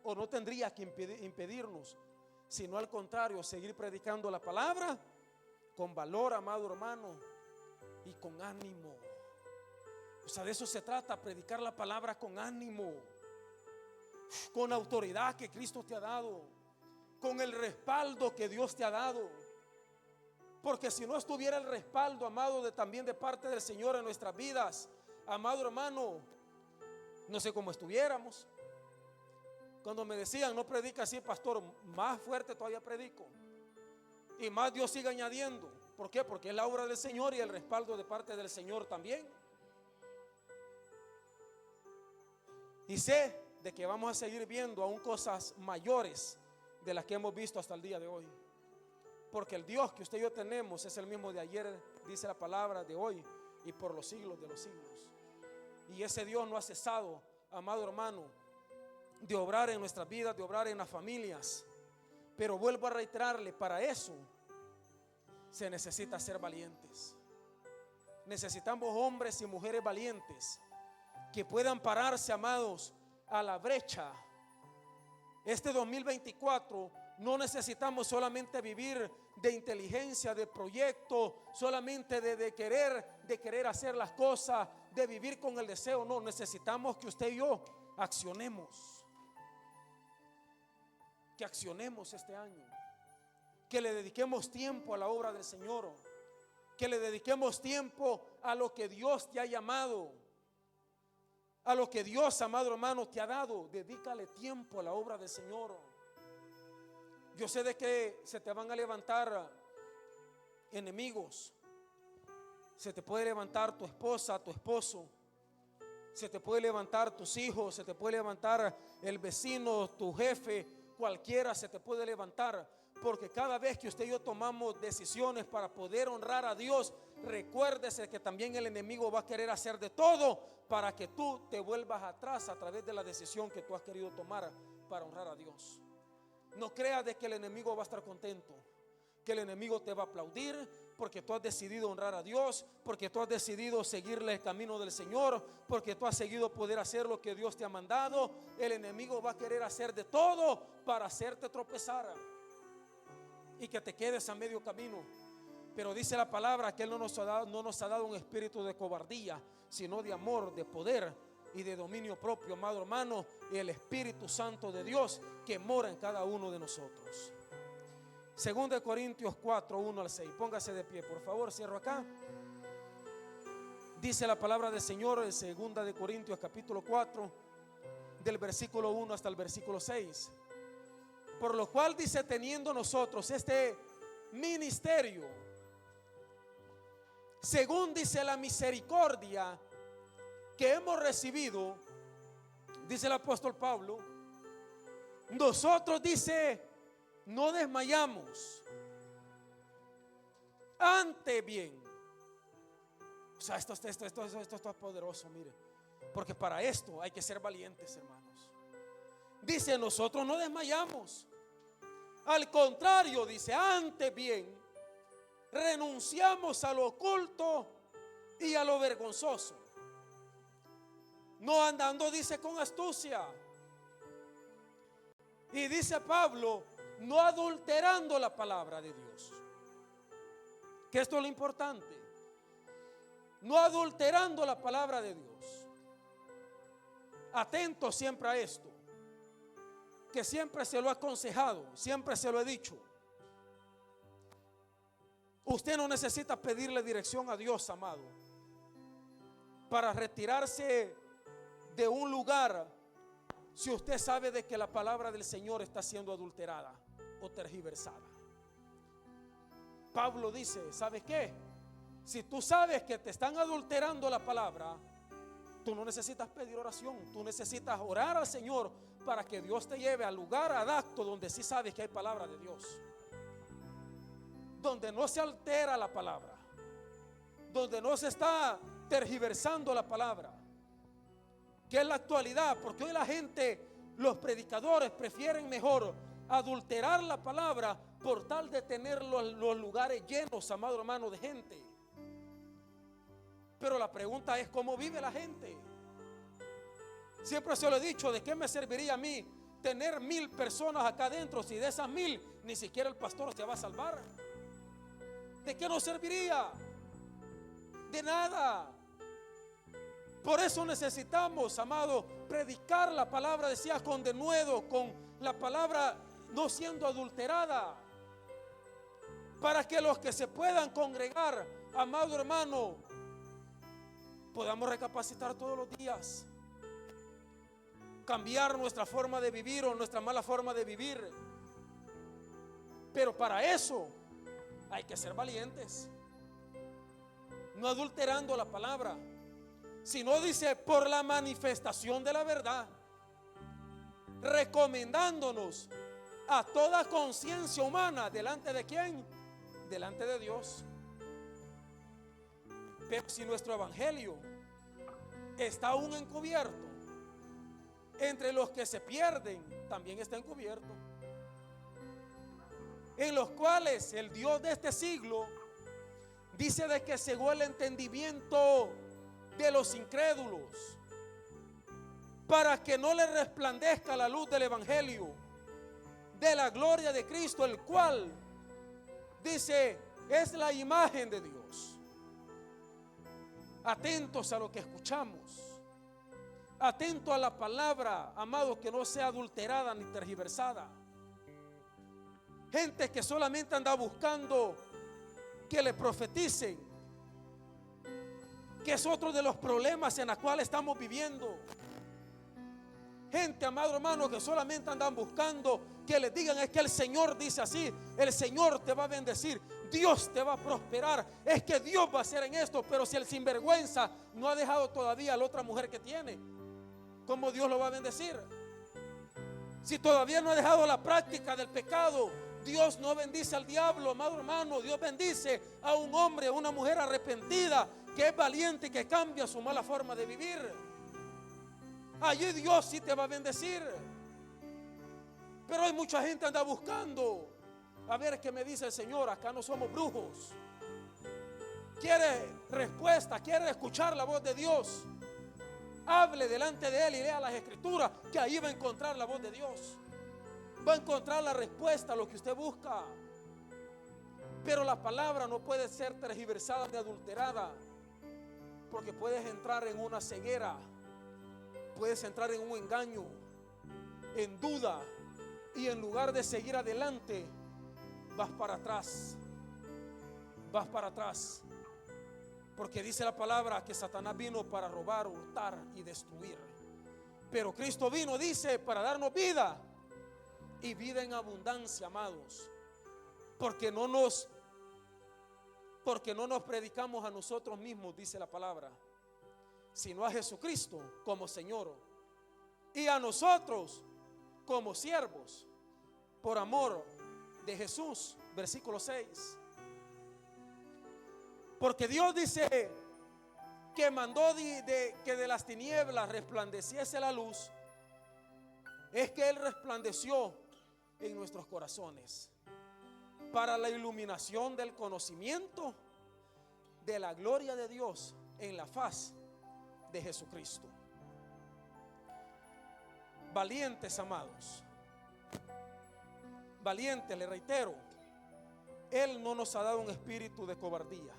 O no tendría que impedirnos, sino al contrario, seguir predicando la palabra con valor, amado hermano, y con ánimo. O sea, de eso se trata, predicar la palabra con ánimo, con autoridad que Cristo te ha dado, con el respaldo que Dios te ha dado. Porque si no estuviera el respaldo, amado, también de parte del Señor en nuestras vidas, amado hermano, no sé cómo estuviéramos. Cuando me decían, no predica así, pastor, más fuerte todavía predico. Y más Dios sigue añadiendo. ¿Por qué? Porque es la obra del Señor y el respaldo de parte del Señor también. Y sé de que vamos a seguir viendo aún cosas mayores de las que hemos visto hasta el día de hoy. Porque el Dios que usted y yo tenemos es el mismo de ayer, dice la palabra, de hoy y por los siglos de los siglos. Y ese Dios no ha cesado, amado hermano, de obrar en nuestras vidas, de obrar en las familias. Pero vuelvo a reiterarle, para eso se necesita ser valientes. Necesitamos hombres y mujeres valientes que puedan pararse, amados, a la brecha. Este 2024 no necesitamos solamente vivir de inteligencia, de proyecto, solamente de querer hacer las cosas, de vivir con el deseo. No, necesitamos que usted y yo accionemos. Que accionemos este año. Que le dediquemos tiempo a la obra del Señor. Que le dediquemos tiempo a lo que Dios te ha llamado. A lo que Dios, amado hermano, te ha dado. Dedícale tiempo a la obra del Señor. Yo sé de que se te van a levantar enemigos. Se te puede levantar tu esposa, tu esposo. Se te puede levantar tus hijos. Se te puede levantar el vecino, tu jefe. Cualquiera se te puede levantar. Porque cada vez que usted y yo tomamos decisiones para poder honrar a Dios, recuérdese que también el enemigo va a querer hacer de todo para que tú te vuelvas atrás a través de la decisión que tú has querido tomar para honrar a Dios. No creas de que el enemigo va a estar contento, que el enemigo te va a aplaudir porque tú has decidido honrar a Dios, porque tú has decidido seguirle el camino del Señor, porque tú has seguido poder hacer lo que Dios te ha mandado. El enemigo va a querer hacer de todo para hacerte tropezar y que te quedes a medio camino. Pero dice la palabra que Él no nos ha dado un espíritu de cobardía, sino de amor, de poder y de dominio propio, amado hermano, y el Espíritu Santo de Dios que mora en cada uno de nosotros. 2 Corintios 4, 1 al 6. Póngase de pie, por favor, cierro acá. Dice la palabra del Señor en 2 Corintios capítulo 4, del versículo 1 hasta el versículo 6. Por lo cual dice, teniendo nosotros este ministerio, según dice la misericordia que hemos recibido, dice el apóstol Pablo, nosotros, dice, no desmayamos, antes bien. O sea, esto es poderoso, mire, porque para esto hay que ser valientes, hermanos. Dice, nosotros no desmayamos, al contrario, dice, antes bien renunciamos a lo oculto y a lo vergonzoso, no andando, dice, con astucia. Y dice Pablo, no adulterando la palabra de Dios, que esto es lo importante. No adulterando la palabra de Dios. Atento siempre a esto, que siempre se lo he aconsejado, siempre se lo he dicho. Usted no necesita pedirle dirección a Dios, amado, para retirarse de un lugar si usted sabe de que la palabra del Señor está siendo adulterada o tergiversada. Pablo dice, ¿sabes qué? Si tú sabes que te están adulterando la palabra, tú no necesitas pedir oración, tú necesitas orar al Señor para que Dios te lleve al lugar adapto donde sí sabes que hay palabra de Dios, donde no se altera la palabra, donde no se está tergiversando la palabra, que es la actualidad, porque hoy la gente, los predicadores prefieren mejor adulterar la palabra por tal de tener los lugares llenos, amado hermano, de gente. Pero la pregunta es, ¿cómo vive la gente? Siempre se lo he dicho, ¿de qué me serviría a mí tener 1000 personas acá adentro si de esas 1000 ni siquiera el pastor se va a salvar? ¿De qué nos serviría? De nada. Por eso necesitamos, amado, predicar la palabra, decía, con denuedo, con la palabra no siendo adulterada, para que los que se puedan congregar, amado hermano, podamos recapacitar todos los días, cambiar nuestra forma de vivir o nuestra mala forma de vivir. Pero para eso hay que ser valientes, no adulterando la palabra, sino, dice, por la manifestación de la verdad, recomendándonos a toda conciencia humana, ¿delante de quién? Delante de Dios. Pero si nuestro evangelio está aún encubierto, entre los que se pierden también está encubierto, en los cuales el Dios de este siglo dice de que cegó el entendimiento de los incrédulos, para que no le resplandezca la luz del evangelio de la gloria de Cristo, el cual, dice, es la imagen de Dios. Atentos a lo que escuchamos, atento a la palabra, amado, que no sea adulterada ni tergiversada. Gente que solamente anda buscando que le profeticen, que es otro de los problemas en los cuales estamos viviendo. Gente, amado hermano, que solamente andan buscando que les digan, es que el Señor dice así, el Señor te va a bendecir, Dios te va a prosperar, es que Dios va a hacer en esto. Pero si el sinvergüenza no ha dejado todavía a la otra mujer que tiene, ¿cómo Dios lo va a bendecir? Si todavía no ha dejado la práctica del pecado, Dios no bendice al diablo, amado hermano. Dios bendice a un hombre, a una mujer arrepentida, que es valiente y que cambia su mala forma de vivir. Allí Dios sí te va a bendecir. Pero hay mucha gente que anda buscando a ver qué me dice el Señor. Acá no somos brujos. Quiere respuesta, quiere escuchar la voz de Dios. Hable delante de Él y lea las Escrituras, que ahí va a encontrar la voz de Dios. Va a encontrar la respuesta a lo que usted busca. Pero la palabra no puede ser tergiversada ni adulterada, porque puedes entrar en una ceguera puedes entrar en un engaño, en duda, y en lugar de seguir adelante, vas para atrás. Vas para atrás. Porque dice la palabra que Satanás vino para robar, hurtar y destruir. Pero Cristo vino, dice, para darnos vida, y vida en abundancia, amados. Porque no nos predicamos a nosotros mismos, dice la palabra, sino a Jesucristo como Señor, y a nosotros como siervos, por amor de Jesús. Versículo 6. Porque Dios dice que mandó que de las tinieblas resplandeciese la luz. Es que Él resplandeció en nuestros corazones para la iluminación del conocimiento de la gloria de Dios en la faz de Jesucristo. Valientes, amados, valientes, le reitero, Él no nos ha dado un espíritu de cobardía,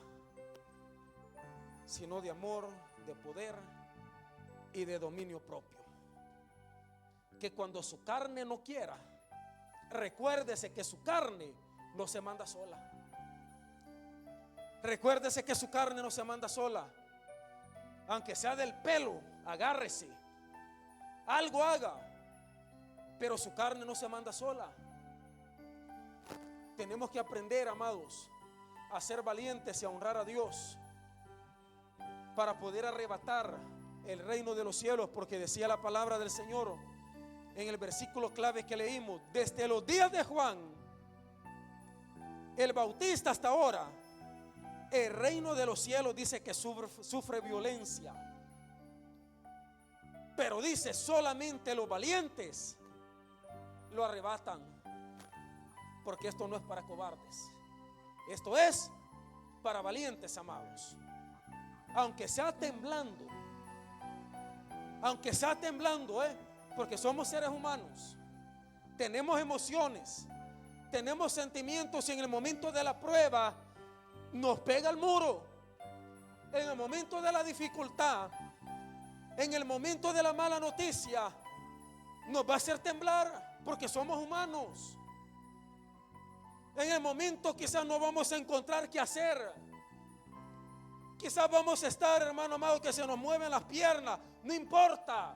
sino de amor, de poder y de dominio propio. Que cuando su carne no quiera, recuérdese que su carne no se manda sola. Recuérdese que su carne no se manda sola. Aunque sea del pelo, agárrese, algo haga, pero su carne no se manda sola. Tenemos que aprender, amados, a ser valientes y a honrar a Dios para poder arrebatar el reino de los cielos. Porque decía la palabra del Señor en el versículo clave que leímos: desde los días de Juan el Bautista hasta ahora, el reino de los cielos, dice que sufre violencia. Pero dice, solamente los valientes lo arrebatan. Porque esto no es para cobardes, esto es para valientes, amados. Aunque sea temblando, porque somos seres humanos, tenemos emociones, tenemos sentimientos, y en el momento de la prueba nos pega el muro. En el momento de la dificultad, en el momento de la mala noticia, nos va a hacer temblar, porque somos humanos. En el momento quizás no vamos a encontrar qué hacer. Quizás vamos a estar, hermano amado, que se nos mueven las piernas. No importa.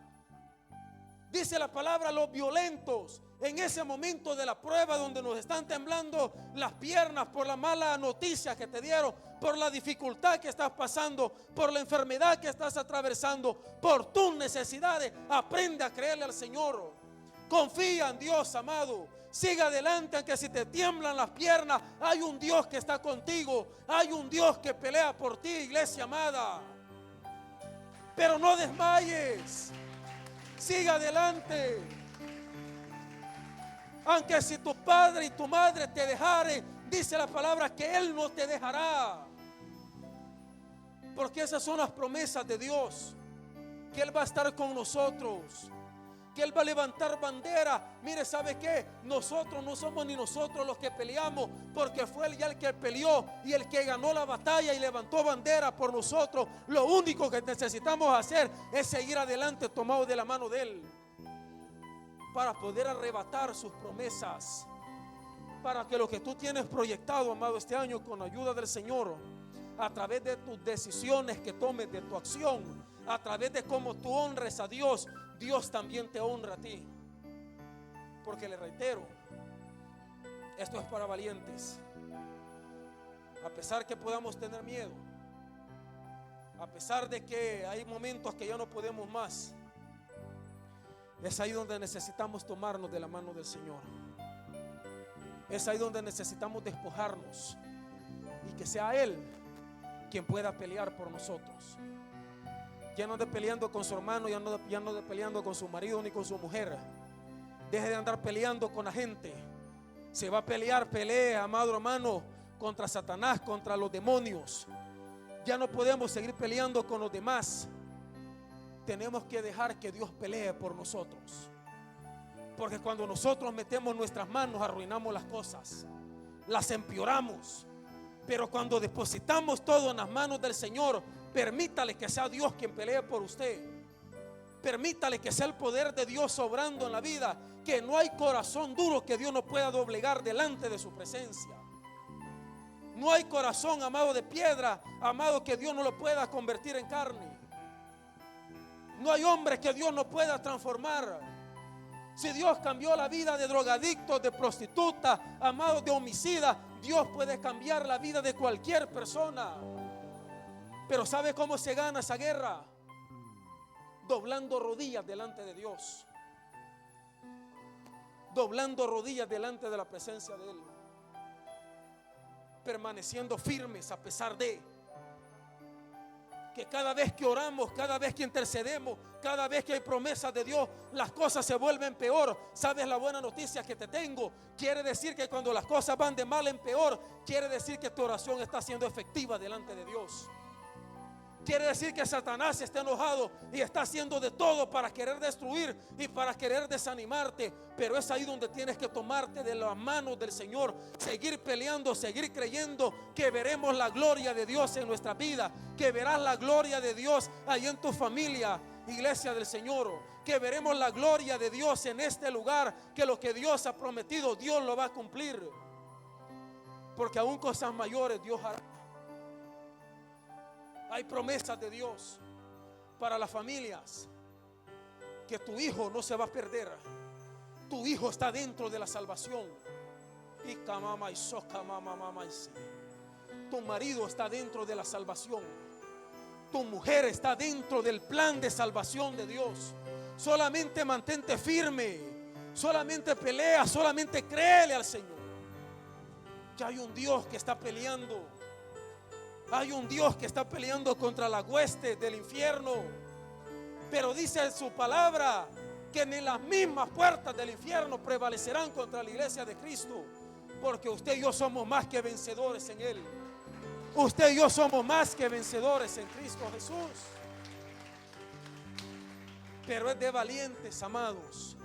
Dice la palabra, los violentos, en ese momento de la prueba donde nos están temblando las piernas por la mala noticia que te dieron, por la dificultad que estás pasando, por la enfermedad que estás atravesando, por tus necesidades, aprende a creerle al Señor. Confía en Dios, amado. Siga adelante, aunque si te tiemblan las piernas, hay un Dios que está contigo. Hay un Dios que pelea por ti, iglesia amada. Pero no desmayes. Siga adelante. Aunque si tu padre y tu madre te dejaren, dice la palabra que Él no te dejará. Porque esas son las promesas de Dios, que Él va a estar con nosotros, que Él va a levantar bandera. Mire, ¿sabe qué? Nosotros no somos ni nosotros los que peleamos, porque fue Él ya el que peleó y el que ganó la batalla y levantó bandera por nosotros. Lo único que necesitamos hacer es seguir adelante tomados de la mano de Él, para poder arrebatar sus promesas, para que lo que tú tienes proyectado, amado, este año, con ayuda del Señor, a través de tus decisiones que tomes, de tu acción, a través de cómo tú honres a Dios, Dios también te honra a ti. Porque le reitero, esto es para valientes. A pesar que podamos tener miedo, a pesar de que hay momentos que ya no podemos más, es ahí donde necesitamos tomarnos de la mano del Señor. Es ahí donde necesitamos despojarnos y que sea Él quien pueda pelear por nosotros. Ya no ande peleando con su hermano, ya no ande peleando con su marido ni con su mujer. Deje de andar peleando con la gente. Se va a pelear, pelee, amado hermano, contra Satanás, contra los demonios. Ya no podemos seguir peleando con los demás. Tenemos que dejar que Dios pelee por nosotros. Porque cuando nosotros metemos nuestras manos, arruinamos las cosas, las empeoramos. Pero cuando depositamos todo en las manos del Señor, permítale que sea Dios quien pelee por usted. Permítale que sea el poder de Dios obrando en la vida, que no hay corazón duro que Dios no pueda doblegar delante de su presencia. No hay corazón, amado, de piedra, amado, que Dios no lo pueda convertir en carne. No hay hombre que Dios no pueda transformar. Si Dios cambió la vida de drogadictos, de prostitutas, amados, de homicidas, Dios puede cambiar la vida de cualquier persona. Pero ¿sabe cómo se gana esa guerra? Doblando rodillas delante de Dios. Doblando rodillas delante de la presencia de Él. Permaneciendo firmes a pesar de que cada vez que oramos, cada vez que intercedemos, cada vez que hay promesas de Dios, las cosas se vuelven peor. ¿Sabes la buena noticia que te tengo? Quiere decir que cuando las cosas van de mal en peor, quiere decir que tu oración está siendo efectiva delante de Dios. Quiere decir que Satanás está enojado y está haciendo de todo para querer destruir y para querer desanimarte. Pero es ahí donde tienes que tomarte de las manos del Señor, seguir peleando, seguir creyendo que veremos la gloria de Dios en nuestra vida, que verás la gloria de Dios ahí en tu familia, iglesia del Señor, que veremos la gloria de Dios en este lugar, que lo que Dios ha prometido, Dios lo va a cumplir. Porque aún cosas mayores Dios hará. Hay promesas de Dios para las familias, que tu hijo no se va a perder. Tu hijo está dentro de la salvación. Tu marido está dentro de la salvación. Tu mujer está dentro del plan de salvación de Dios. Solamente mantente firme, solamente pelea, solamente créele al Señor. Que hay un Dios que está peleando. Hay un Dios que está peleando contra la hueste del infierno. Pero dice en su palabra que ni las mismas puertas del infierno prevalecerán contra la iglesia de Cristo. Porque usted y yo somos más que vencedores en Él. Usted y yo somos más que vencedores en Cristo Jesús. Pero es de valientes, amados.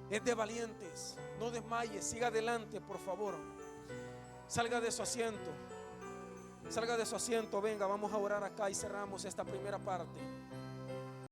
Es de valientes. No desmaye, siga adelante, por favor. Salga de su asiento. Salga de su asiento, venga, vamos a orar acá y cerramos esta primera parte.